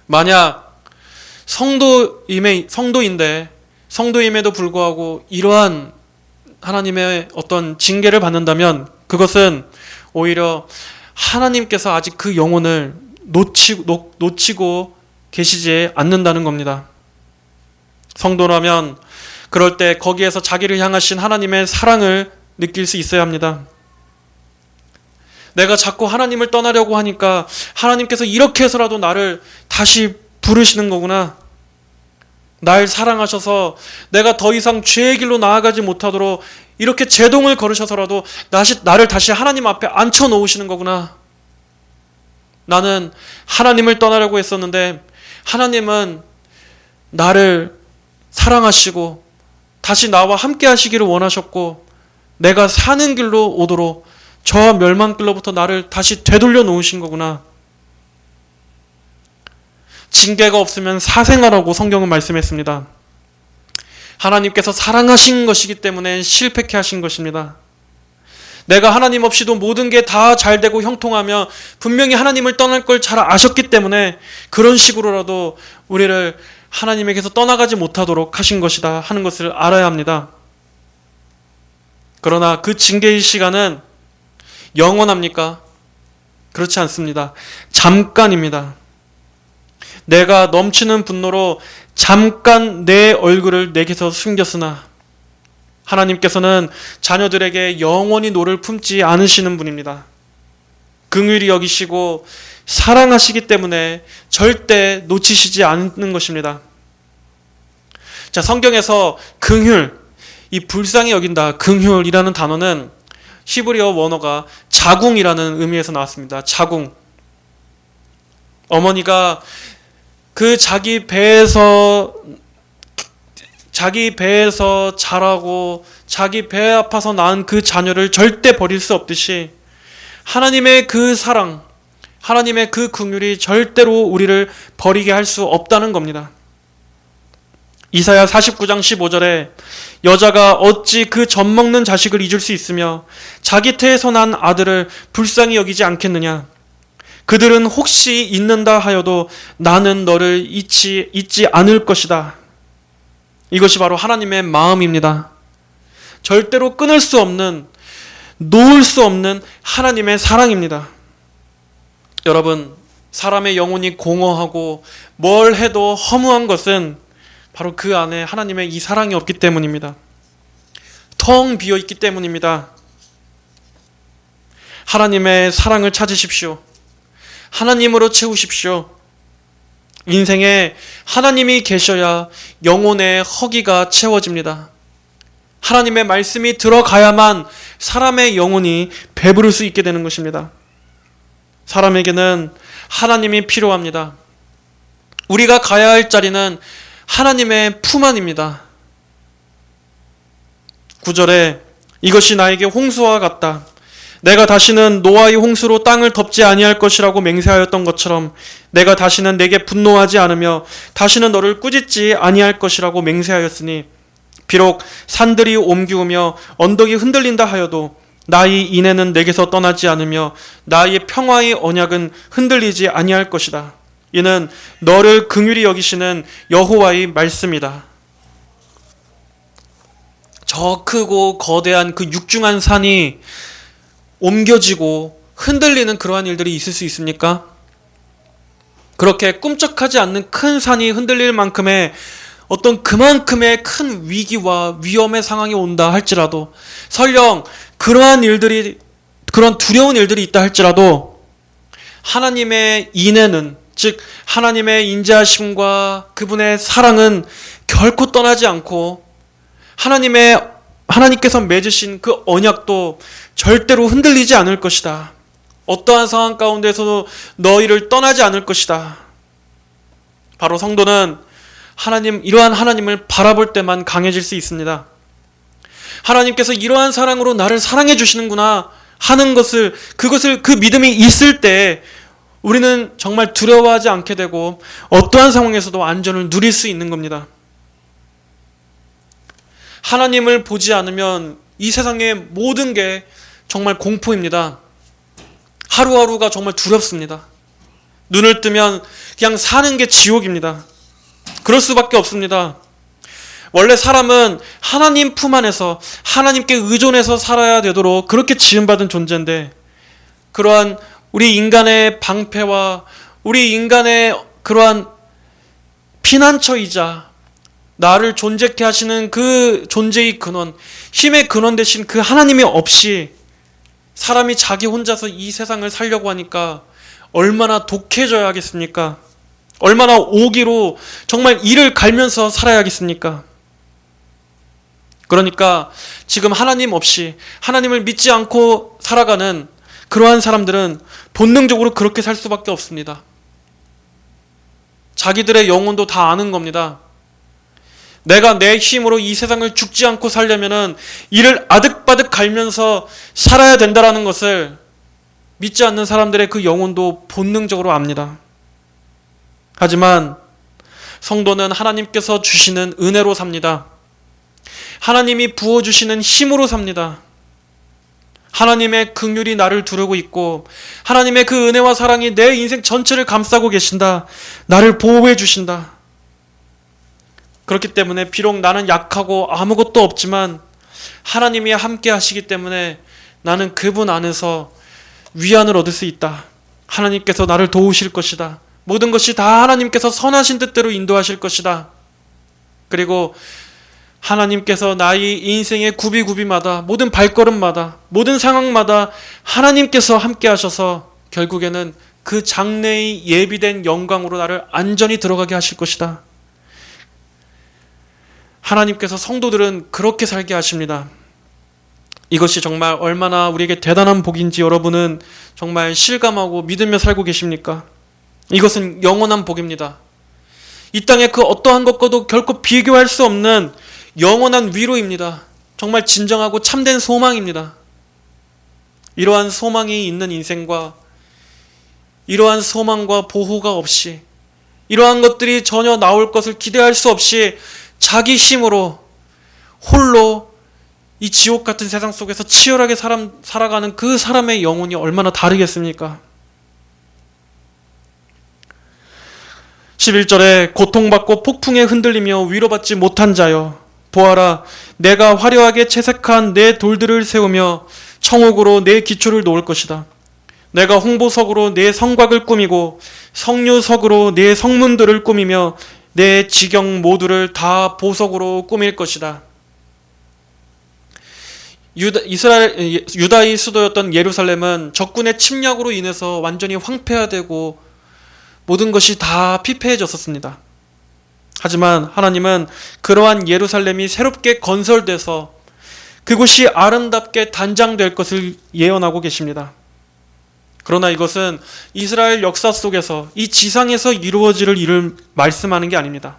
만약 성도임에도 불구하고 이러한 하나님의 어떤 징계를 받는다면 그것은 오히려 하나님께서 아직 그 영혼을 놓치고 계시지 않는다는 겁니다. 성도라면 그럴 때 거기에서 자기를 향하신 하나님의 사랑을 느낄 수 있어야 합니다. 내가 자꾸 하나님을 떠나려고 하니까 하나님께서 이렇게 해서라도 나를 다시 부르시는 거구나. 날 사랑하셔서 내가 더 이상 죄의 길로 나아가지 못하도록 이렇게 제동을 걸으셔서라도 나를 다시 하나님 앞에 앉혀 놓으시는 거구나. 나는 하나님을 떠나려고 했었는데 하나님은 나를 사랑하시고 다시 나와 함께 하시기를 원하셨고 내가 사는 길로 오도록 저 멸망길로부터 나를 다시 되돌려 놓으신 거구나. 징계가 없으면 사생아라고 성경은 말씀했습니다. 하나님께서 사랑하신 것이기 때문에 실패케 하신 것입니다. 내가 하나님 없이도 모든 게 다 잘되고 형통하며 분명히 하나님을 떠날 걸 잘 아셨기 때문에 그런 식으로라도 우리를 하나님에게서 떠나가지 못하도록 하신 것이다 하는 것을 알아야 합니다. 그러나 그 징계의 시간은 영원합니까? 그렇지 않습니다. 잠깐입니다. 내가 넘치는 분노로 잠깐 내 얼굴을 내게서 숨겼으나 하나님께서는 자녀들에게 영원히 노를 품지 않으시는 분입니다. 긍휼히 여기시고 사랑하시기 때문에 절대 놓치시지 않는 것입니다. 자, 성경에서 긍휼, 이 불쌍히 여긴다, 긍휼이라는 단어는 히브리어 원어가 자궁이라는 의미에서 나왔습니다. 자궁. 어머니가 그 자기 배에서 자라고 자기 배 아파서 낳은 그 자녀를 절대 버릴 수 없듯이 하나님의 그 사랑, 하나님의 그 긍휼이 절대로 우리를 버리게 할 수 없다는 겁니다. 이사야 49장 15절에 여자가 어찌 그 젖먹는 자식을 잊을 수 있으며 자기 태에서 난 아들을 불쌍히 여기지 않겠느냐. 그들은 혹시 잊는다 하여도 나는 너를 잊지 않을 것이다. 이것이 바로 하나님의 마음입니다. 절대로 끊을 수 없는, 놓을 수 없는 하나님의 사랑입니다. 여러분, 사람의 영혼이 공허하고 뭘 해도 허무한 것은 바로 그 안에 하나님의 이 사랑이 없기 때문입니다. 텅 비어 있기 때문입니다. 하나님의 사랑을 찾으십시오. 하나님으로 채우십시오. 인생에 하나님이 계셔야 영혼의 허기가 채워집니다. 하나님의 말씀이 들어가야만 사람의 영혼이 배부를 수 있게 되는 것입니다. 사람에게는 하나님이 필요합니다. 우리가 가야 할 자리는 하나님의 품 안입니다. 9절에 이것이 나에게 홍수와 같다. 내가 다시는 노아의 홍수로 땅을 덮지 아니할 것이라고 맹세하였던 것처럼 내가 다시는 내게 분노하지 않으며 다시는 너를 꾸짖지 아니할 것이라고 맹세하였으니 비록 산들이 옮기우며 언덕이 흔들린다 하여도 나의 인애는 내게서 떠나지 않으며 나의 평화의 언약은 흔들리지 아니할 것이다. 이는 너를 긍휼히 여기시는 여호와의 말씀이다. 저 크고 거대한 그 육중한 산이 옮겨지고 흔들리는 그러한 일들이 있을 수 있습니까? 그렇게 꿈쩍하지 않는 큰 산이 흔들릴 만큼의 어떤 그만큼의 큰 위기와 위험의 상황이 온다 할지라도, 설령 그러한 두려운 일들이 있다 할지라도 하나님의 인애는, 즉 하나님의 인자하심과 그분의 사랑은 결코 떠나지 않고 하나님께서 맺으신 그 언약도 절대로 흔들리지 않을 것이다. 어떠한 상황 가운데서도 너희를 떠나지 않을 것이다. 바로 성도는 이러한 하나님을 바라볼 때만 강해질 수 있습니다. 하나님께서 이러한 사랑으로 나를 사랑해 주시는구나 하는 그 믿음이 있을 때 우리는 정말 두려워하지 않게 되고 어떠한 상황에서도 안전을 누릴 수 있는 겁니다. 하나님을 보지 않으면 이 세상의 모든 게 정말 공포입니다. 하루하루가 정말 두렵습니다. 눈을 뜨면 그냥 사는 게 지옥입니다. 그럴 수밖에 없습니다. 원래 사람은 하나님 품 안에서 하나님께 의존해서 살아야 되도록 그렇게 지음받은 존재인데, 그러한 우리 인간의 방패와 우리 인간의 그러한 피난처이자 나를 존재케 하시는 그 존재의 근원, 힘의 근원 되신 그 하나님이 없이 사람이 자기 혼자서 이 세상을 살려고 하니까 얼마나 독해져야 하겠습니까? 얼마나 오기로 정말 이를 갈면서 살아야겠습니까? 그러니까 지금 하나님 없이 하나님을 믿지 않고 살아가는 그러한 사람들은 본능적으로 그렇게 살 수밖에 없습니다. 자기들의 영혼도 다 아는 겁니다. 내가 내 힘으로 이 세상을 죽지 않고 살려면은 이를 아득바득 갈면서 살아야 된다라는 것을 믿지 않는 사람들의 그 영혼도 본능적으로 압니다. 하지만 성도는 하나님께서 주시는 은혜로 삽니다. 하나님이 부어주시는 힘으로 삽니다. 하나님의 긍휼이 나를 두르고 있고 하나님의 그 은혜와 사랑이 내 인생 전체를 감싸고 계신다. 나를 보호해 주신다. 그렇기 때문에 비록 나는 약하고 아무것도 없지만 하나님이 함께 하시기 때문에 나는 그분 안에서 위안을 얻을 수 있다. 하나님께서 나를 도우실 것이다. 모든 것이 다 하나님께서 선하신 뜻대로 인도하실 것이다. 그리고 하나님께서 나의 인생의 구비구비마다, 모든 발걸음마다, 모든 상황마다 하나님께서 함께 하셔서 결국에는 그 장래의 예비된 영광으로 나를 안전히 들어가게 하실 것이다. 하나님께서 성도들은 그렇게 살게 하십니다. 이것이 정말 얼마나 우리에게 대단한 복인지 여러분은 정말 실감하고 믿으며 살고 계십니까? 이것은 영원한 복입니다. 이 땅의 그 어떠한 것과도 결코 비교할 수 없는 영원한 위로입니다. 정말 진정하고 참된 소망입니다. 이러한 소망이 있는 인생과 이러한 소망과 보호가 없이, 이러한 것들이 전혀 나올 것을 기대할 수 없이 자기 힘으로 홀로 이 지옥 같은 세상 속에서 치열하게 살아가는 그 사람의 영혼이 얼마나 다르겠습니까? 11절에 고통받고 폭풍에 흔들리며 위로받지 못한 자여, 보아라, 내가 화려하게 채색한 내 돌들을 세우며 청옥으로 내 기초를 놓을 것이다. 내가 홍보석으로 내 성곽을 꾸미고 성류석으로 내 성문들을 꾸미며 내 지경 모두를 다 보석으로 꾸밀 것이다. 유다의 수도였던 예루살렘은 적군의 침략으로 인해서 완전히 황폐화되고 모든 것이 다 피폐해졌었습니다. 하지만 하나님은 그러한 예루살렘이 새롭게 건설돼서 그곳이 아름답게 단장될 것을 예언하고 계십니다. 그러나 이것은 이스라엘 역사 속에서 이 지상에서 이루어질 일을 말씀하는 게 아닙니다.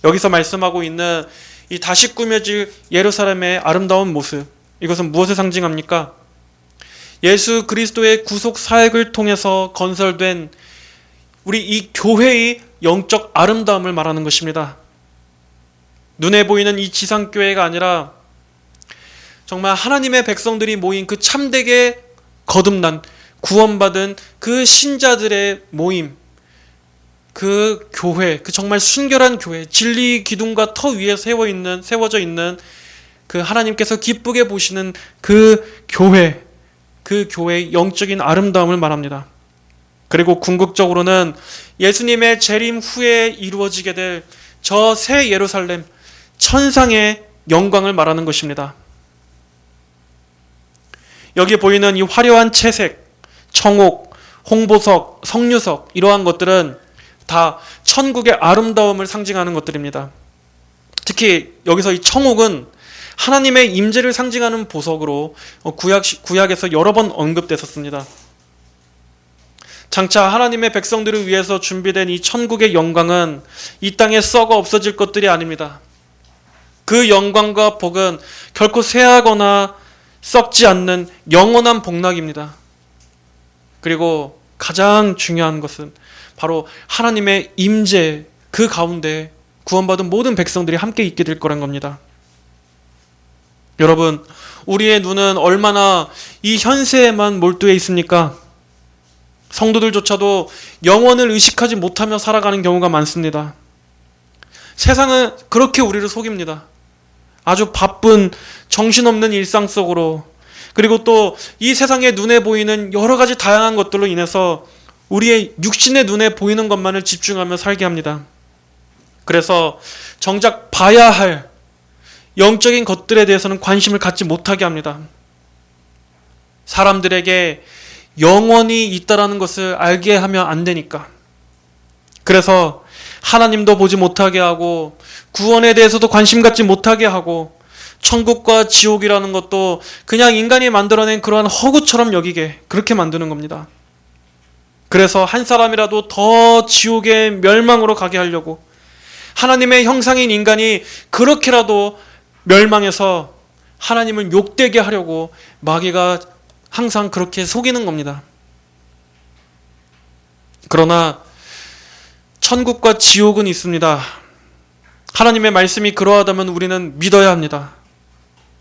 여기서 말씀하고 있는 이 다시 꾸며질 예루살렘의 아름다운 모습, 이것은 무엇을 상징합니까? 예수 그리스도의 구속 사역을 통해서 건설된 우리 이 교회의 영적 아름다움을 말하는 것입니다. 눈에 보이는 이 지상교회가 아니라 정말 하나님의 백성들이 모인 그 참되게 거듭난 구원받은 그 신자들의 모임, 그 교회, 그 정말 순결한 교회, 진리 기둥과 터 위에 세워져 있는 그 하나님께서 기쁘게 보시는 그 교회의 영적인 아름다움을 말합니다. 그리고 궁극적으로는 예수님의 재림 후에 이루어지게 될 저 새 예루살렘, 천상의 영광을 말하는 것입니다. 여기 보이는 이 화려한 채색, 청옥, 홍보석, 석류석 이러한 것들은 다 천국의 아름다움을 상징하는 것들입니다. 특히 여기서 이 청옥은 하나님의 임재를 상징하는 보석으로 구약에서 여러 번 언급됐었습니다. 장차 하나님의 백성들을 위해서 준비된 이 천국의 영광은 이 땅에 썩어 없어질 것들이 아닙니다. 그 영광과 복은 결코 쇠하거나 썩지 않는 영원한 복락입니다. 그리고 가장 중요한 것은 바로 하나님의 임재, 그 가운데 구원받은 모든 백성들이 함께 있게 될 거란 겁니다. 여러분, 우리의 눈은 얼마나 이 현세에만 몰두해 있습니까? 성도들조차도 영원을 의식하지 못하며 살아가는 경우가 많습니다. 세상은 그렇게 우리를 속입니다. 아주 바쁜 정신없는 일상 속으로, 그리고 또 이 세상에 눈에 보이는 여러 가지 다양한 것들로 인해서 우리의 육신의 눈에 보이는 것만을 집중하며 살게 합니다. 그래서 정작 봐야 할 영적인 것들에 대해서는 관심을 갖지 못하게 합니다. 사람들에게 영원히 있다라는 것을 알게 하면 안 되니까. 그래서 하나님도 보지 못하게 하고, 구원에 대해서도 관심 갖지 못하게 하고, 천국과 지옥이라는 것도 그냥 인간이 만들어낸 그러한 허구처럼 여기게 그렇게 만드는 겁니다. 그래서 한 사람이라도 더 지옥의 멸망으로 가게 하려고, 하나님의 형상인 인간이 그렇게라도 멸망해서 하나님을 욕되게 하려고 마귀가 항상 그렇게 속이는 겁니다. 그러나 천국과 지옥은 있습니다. 하나님의 말씀이 그러하다면 우리는 믿어야 합니다.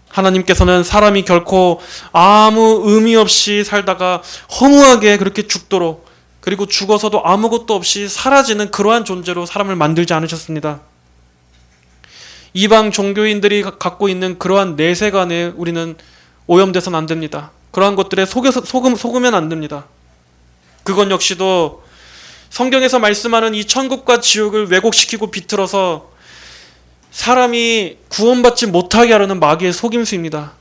하나님께서는 사람이 결코 아무 의미 없이 살다가 허무하게 그렇게 죽도록, 그리고 죽어서도 아무것도 없이 사라지는 그러한 존재로 사람을 만들지 않으셨습니다. 이방 종교인들이 갖고 있는 그러한 내세관에 우리는 오염돼서는 안 됩니다. 그러한 것들에 속으면 안 됩니다. 그건 역시도 성경에서 말씀하는 이 천국과 지옥을 왜곡시키고 비틀어서 사람이 구원받지 못하게 하려는 마귀의 속임수입니다.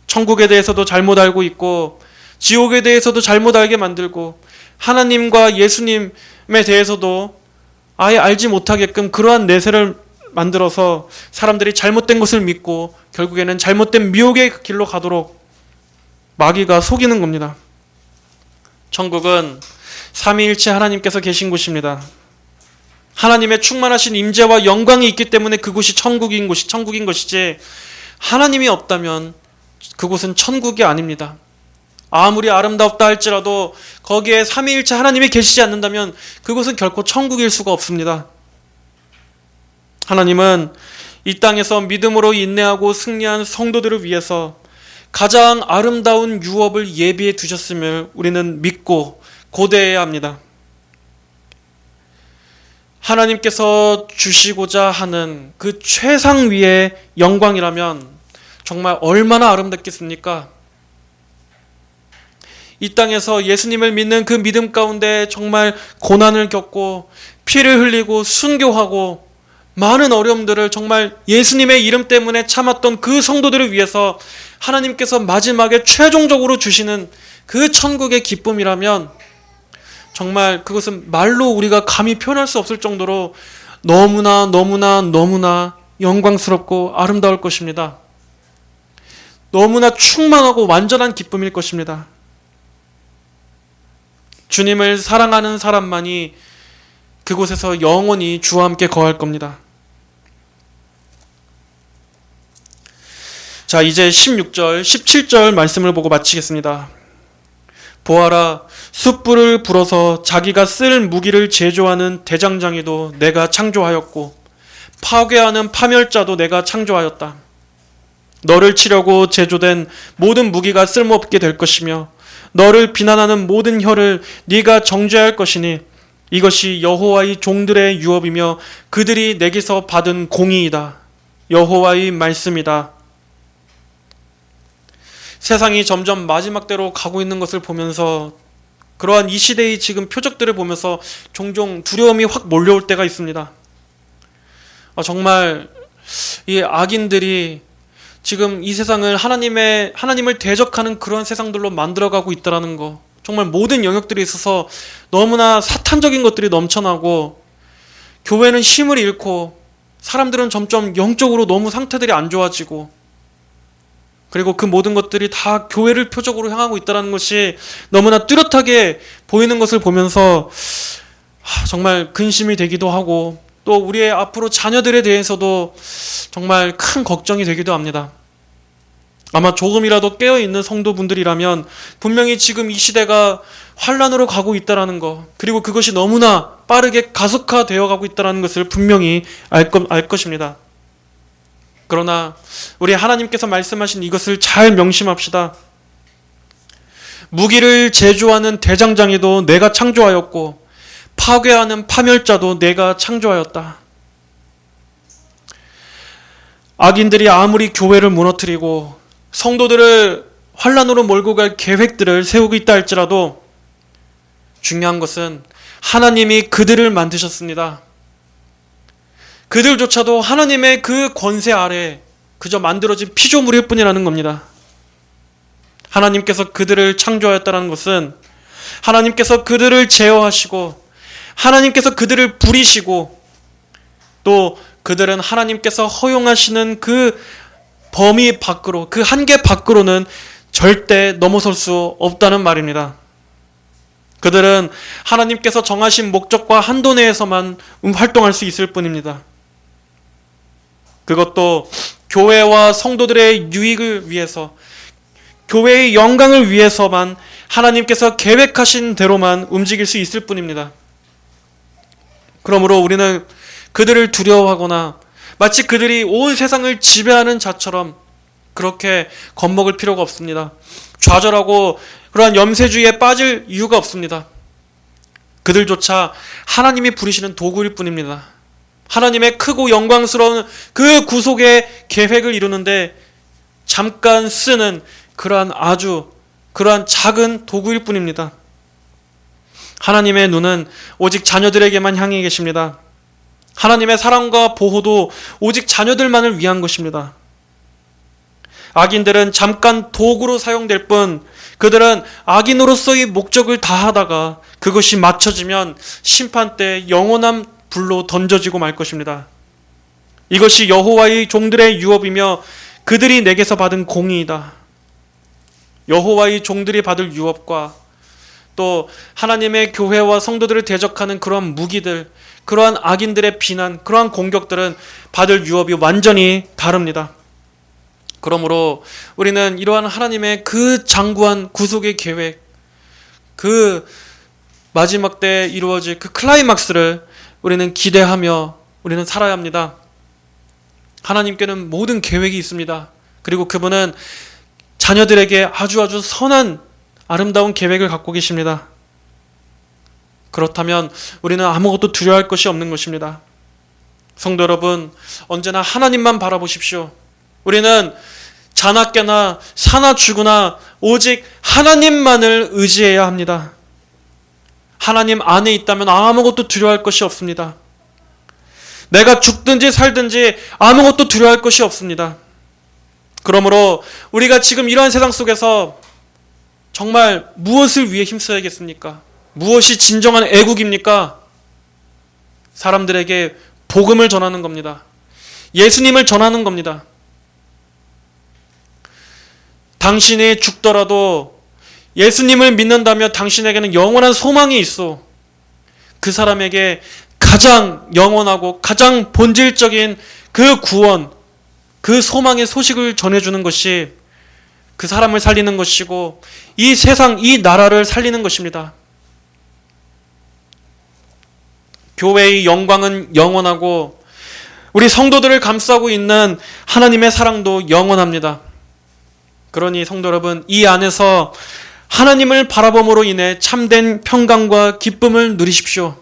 천국에 대해서도 잘못 알고 있고, 지옥에 대해서도 잘못 알게 만들고, 하나님과 예수님에 대해서도 아예 알지 못하게끔 그러한 내세를 만들어서 사람들이 잘못된 것을 믿고 결국에는 잘못된 미혹의 길로 가도록 마귀가 속이는 겁니다. 천국은 삼위일체 하나님께서 계신 곳입니다. 하나님의 충만하신 임재와 영광이 있기 때문에 그곳이 천국인 것이지, 하나님이 없다면 그곳은 천국이 아닙니다. 아무리 아름답다 할지라도 거기에 삼위일체 하나님이 계시지 않는다면 그곳은 결코 천국일 수가 없습니다. 하나님은 이 땅에서 믿음으로 인내하고 승리한 성도들을 위해서 가장 아름다운 유업을 예비해 두셨음을 우리는 믿고 고대해야 합니다. 하나님께서 주시고자 하는 그 최상위의 영광이라면 정말 얼마나 아름답겠습니까? 이 땅에서 예수님을 믿는 그 믿음 가운데 정말 고난을 겪고 피를 흘리고 순교하고 많은 어려움들을 정말 예수님의 이름 때문에 참았던 그 성도들을 위해서 하나님께서 마지막에 최종적으로 주시는 그 천국의 기쁨이라면 정말 그것은 말로 우리가 감히 표현할 수 없을 정도로 너무나 영광스럽고 아름다울 것입니다. 너무나 충만하고 완전한 기쁨일 것입니다. 주님을 사랑하는 사람만이 그곳에서 영원히 주와 함께 거할 겁니다. 자, 이제 16절, 17절 말씀을 보고 마치겠습니다. 보아라, 숯불을 불어서 자기가 쓸 무기를 제조하는 대장장이도 내가 창조하였고 파괴하는 파멸자도 내가 창조하였다. 너를 치려고 제조된 모든 무기가 쓸모없게 될 것이며 너를 비난하는 모든 혀를 네가 정죄할 것이니 이것이 여호와의 종들의 유업이며 그들이 내게서 받은 공의이다. 여호와의 말씀이다. 세상이 점점 마지막 때로 가고 있는 것을 보면서 그러한 이 시대의 지금 표적들을 보면서 종종 두려움이 확 몰려올 때가 있습니다. 정말 이 악인들이 지금 이 세상을 하나님을 대적하는 그런 세상들로 만들어가고 있다는 거, 정말 모든 영역들에 있어서 너무나 사탄적인 것들이 넘쳐나고, 교회는 힘을 잃고 사람들은 점점 영적으로 너무 상태들이 안 좋아지고, 그리고 그 모든 것들이 다 교회를 표적으로 향하고 있다는 것이 너무나 뚜렷하게 보이는 것을 보면서 정말 근심이 되기도 하고, 또 우리의 앞으로 자녀들에 대해서도 정말 큰 걱정이 되기도 합니다. 아마 조금이라도 깨어있는 성도분들이라면 분명히 지금 이 시대가 환란으로 가고 있다는 것, 그리고 그것이 너무나 빠르게 가속화되어 가고 있다는 것을 분명히 알 것입니다. 그러나 우리 하나님께서 말씀하신 이것을 잘 명심합시다. 무기를 제조하는 대장장이도 내가 창조하였고 파괴하는 파멸자도 내가 창조하였다. 악인들이 아무리 교회를 무너뜨리고 성도들을 환란으로 몰고 갈 계획들을 세우고 있다 할지라도 중요한 것은 하나님이 그들을 만드셨습니다. 그들조차도 하나님의 그 권세 아래 그저 만들어진 피조물일 뿐이라는 겁니다. 하나님께서 그들을 창조하였다는 것은 하나님께서 그들을 제어하시고 하나님께서 그들을 부리시고 또 그들은 하나님께서 허용하시는 그 범위 밖으로, 그 한계 밖으로는 절대 넘어설 수 없다는 말입니다. 그들은 하나님께서 정하신 목적과 한도 내에서만 활동할 수 있을 뿐입니다. 그것도 교회와 성도들의 유익을 위해서, 교회의 영광을 위해서만 하나님께서 계획하신 대로만 움직일 수 있을 뿐입니다. 그러므로 우리는 그들을 두려워하거나 마치 그들이 온 세상을 지배하는 자처럼 그렇게 겁먹을 필요가 없습니다. 좌절하고 그러한 염세주의에 빠질 이유가 없습니다. 그들조차 하나님이 부리시는 도구일 뿐입니다. 하나님의 크고 영광스러운 그 구속의 계획을 이루는데 잠깐 쓰는 그러한 작은 도구일 뿐입니다. 하나님의 눈은 오직 자녀들에게만 향해 계십니다. 하나님의 사랑과 보호도 오직 자녀들만을 위한 것입니다. 악인들은 잠깐 도구로 사용될 뿐, 그들은 악인으로서의 목적을 다하다가 그것이 맞춰지면 심판 때 영원한 불로 던져지고 말 것입니다. 이것이 여호와의 종들의 유업이며 그들이 내게서 받은 공의이다. 여호와의 종들이 받을 유업과 또 하나님의 교회와 성도들을 대적하는 그러한 무기들, 그러한 악인들의 비난, 그러한 공격들은 받을 유업이 완전히 다릅니다. 그러므로 우리는 이러한 하나님의 그 장구한 구속의 계획, 그 마지막 때 이루어질 그 클라이막스를 우리는 기대하며 우리는 살아야 합니다. 하나님께는 모든 계획이 있습니다. 그리고 그분은 자녀들에게 아주 선한 아름다운 계획을 갖고 계십니다. 그렇다면 우리는 아무것도 두려워할 것이 없는 것입니다. 성도 여러분, 언제나 하나님만 바라보십시오. 우리는 자나 깨나 사나 죽으나 오직 하나님만을 의지해야 합니다. 하나님 안에 있다면 아무것도 두려워할 것이 없습니다. 내가 죽든지 살든지 아무것도 두려워할 것이 없습니다. 그러므로 우리가 지금 이러한 세상 속에서 정말 무엇을 위해 힘써야겠습니까? 무엇이 진정한 애국입니까? 사람들에게 복음을 전하는 겁니다. 예수님을 전하는 겁니다. 당신이 죽더라도 예수님을 믿는다면 당신에게는 영원한 소망이 있어. 그 사람에게 가장 영원하고 가장 본질적인 그 구원, 그 소망의 소식을 전해주는 것이 그 사람을 살리는 것이고 이 세상, 이 나라를 살리는 것입니다. 교회의 영광은 영원하고 우리 성도들을 감싸고 있는 하나님의 사랑도 영원합니다. 그러니 성도 여러분, 이 안에서 하나님을 바라봄으로 인해 참된 평강과 기쁨을 누리십시오.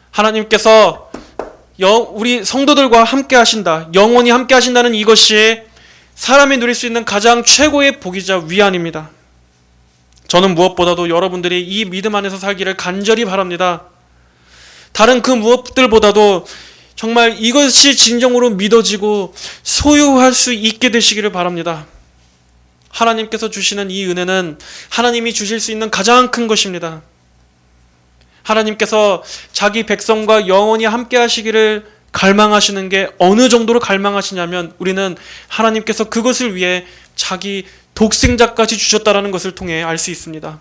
하나님께서 우리 성도들과 함께 하신다, 영원히 함께 하신다는 이것이 사람이 누릴 수 있는 가장 최고의 복이자 위안입니다. 저는 무엇보다도 여러분들이 이 믿음 안에서 살기를 간절히 바랍니다. 다른 그 무엇들보다도 정말 이것이 진정으로 믿어지고 소유할 수 있게 되시기를 바랍니다. 하나님께서 주시는 이 은혜는 하나님이 주실 수 있는 가장 큰 것입니다. 하나님께서 자기 백성과 영원히 함께 하시기를 갈망하시는 게 어느 정도로 갈망하시냐면 우리는 하나님께서 그것을 위해 자기 독생자까지 주셨다라는 것을 통해 알 수 있습니다.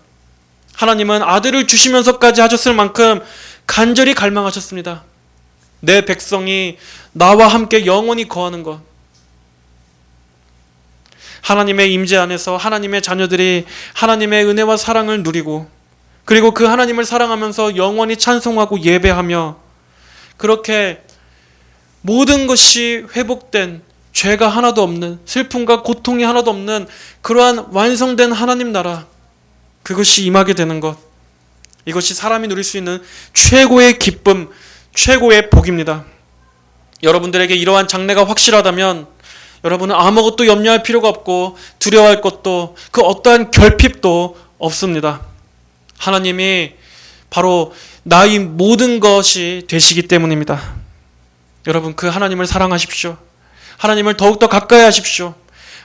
하나님은 아들을 주시면서까지 하셨을 만큼 간절히 갈망하셨습니다. 내 백성이 나와 함께 영원히 거하는 것. 하나님의 임재 안에서 하나님의 자녀들이 하나님의 은혜와 사랑을 누리고 그리고 그 하나님을 사랑하면서 영원히 찬송하고 예배하며 그렇게 모든 것이 회복된 죄가 하나도 없는 슬픔과 고통이 하나도 없는 그러한 완성된 하나님 나라 그것이 임하게 되는 것 이것이 사람이 누릴 수 있는 최고의 기쁨 최고의 복입니다. 여러분들에게 이러한 장래가 확실하다면 여러분은 아무것도 염려할 필요가 없고 두려워할 것도 그 어떠한 결핍도 없습니다. 하나님이 바로 나의 모든 것이 되시기 때문입니다. 여러분 그 하나님을 사랑하십시오. 하나님을 더욱더 가까이 하십시오.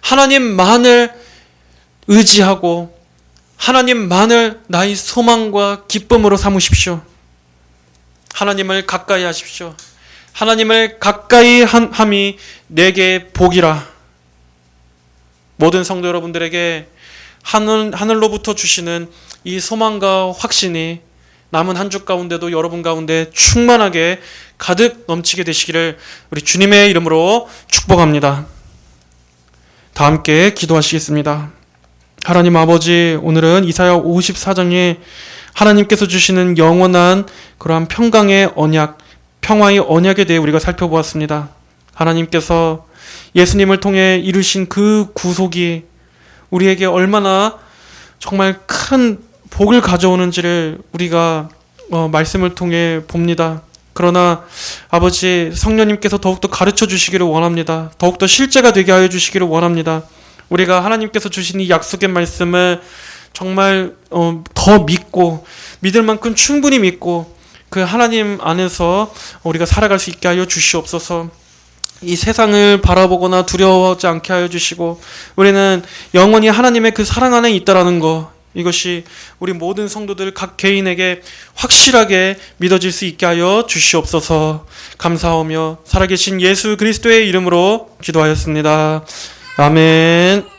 하나님만을 의지하고 하나님만을 나의 소망과 기쁨으로 삼으십시오. 하나님을 가까이 하십시오. 하나님을 가까이 함이 내게 복이라. 모든 성도 여러분들에게 하늘로부터 주시는 이 소망과 확신이 남은 한 주 가운데도 여러분 가운데 충만하게 가득 넘치게 되시기를 우리 주님의 이름으로 축복합니다. 다 함께 기도하시겠습니다. 하나님 아버지, 오늘은 이사야 54장에 하나님께서 주시는 영원한 그러한 평강의 언약, 평화의 언약에 대해 우리가 살펴보았습니다. 하나님께서 예수님을 통해 이루신 그 구속이 우리에게 얼마나 정말 큰 복을 가져오는지를 우리가 말씀을 통해 봅니다. 그러나 아버지 성령님께서 더욱더 가르쳐 주시기를 원합니다. 더욱더 실제가 되게 하여 주시기를 원합니다. 우리가 하나님께서 주신 이 약속의 말씀을 정말 더 믿고 믿을 만큼 충분히 믿고 그 하나님 안에서 우리가 살아갈 수 있게 하여 주시옵소서. 이 세상을 바라보거나 두려워하지 않게 하여 주시고 우리는 영원히 하나님의 그 사랑 안에 있다라는 것, 이것이 우리 모든 성도들 각 개인에게 확실하게 믿어질 수 있게 하여 주시옵소서. 감사하며 살아계신 예수 그리스도의 이름으로 기도하였습니다. 아멘.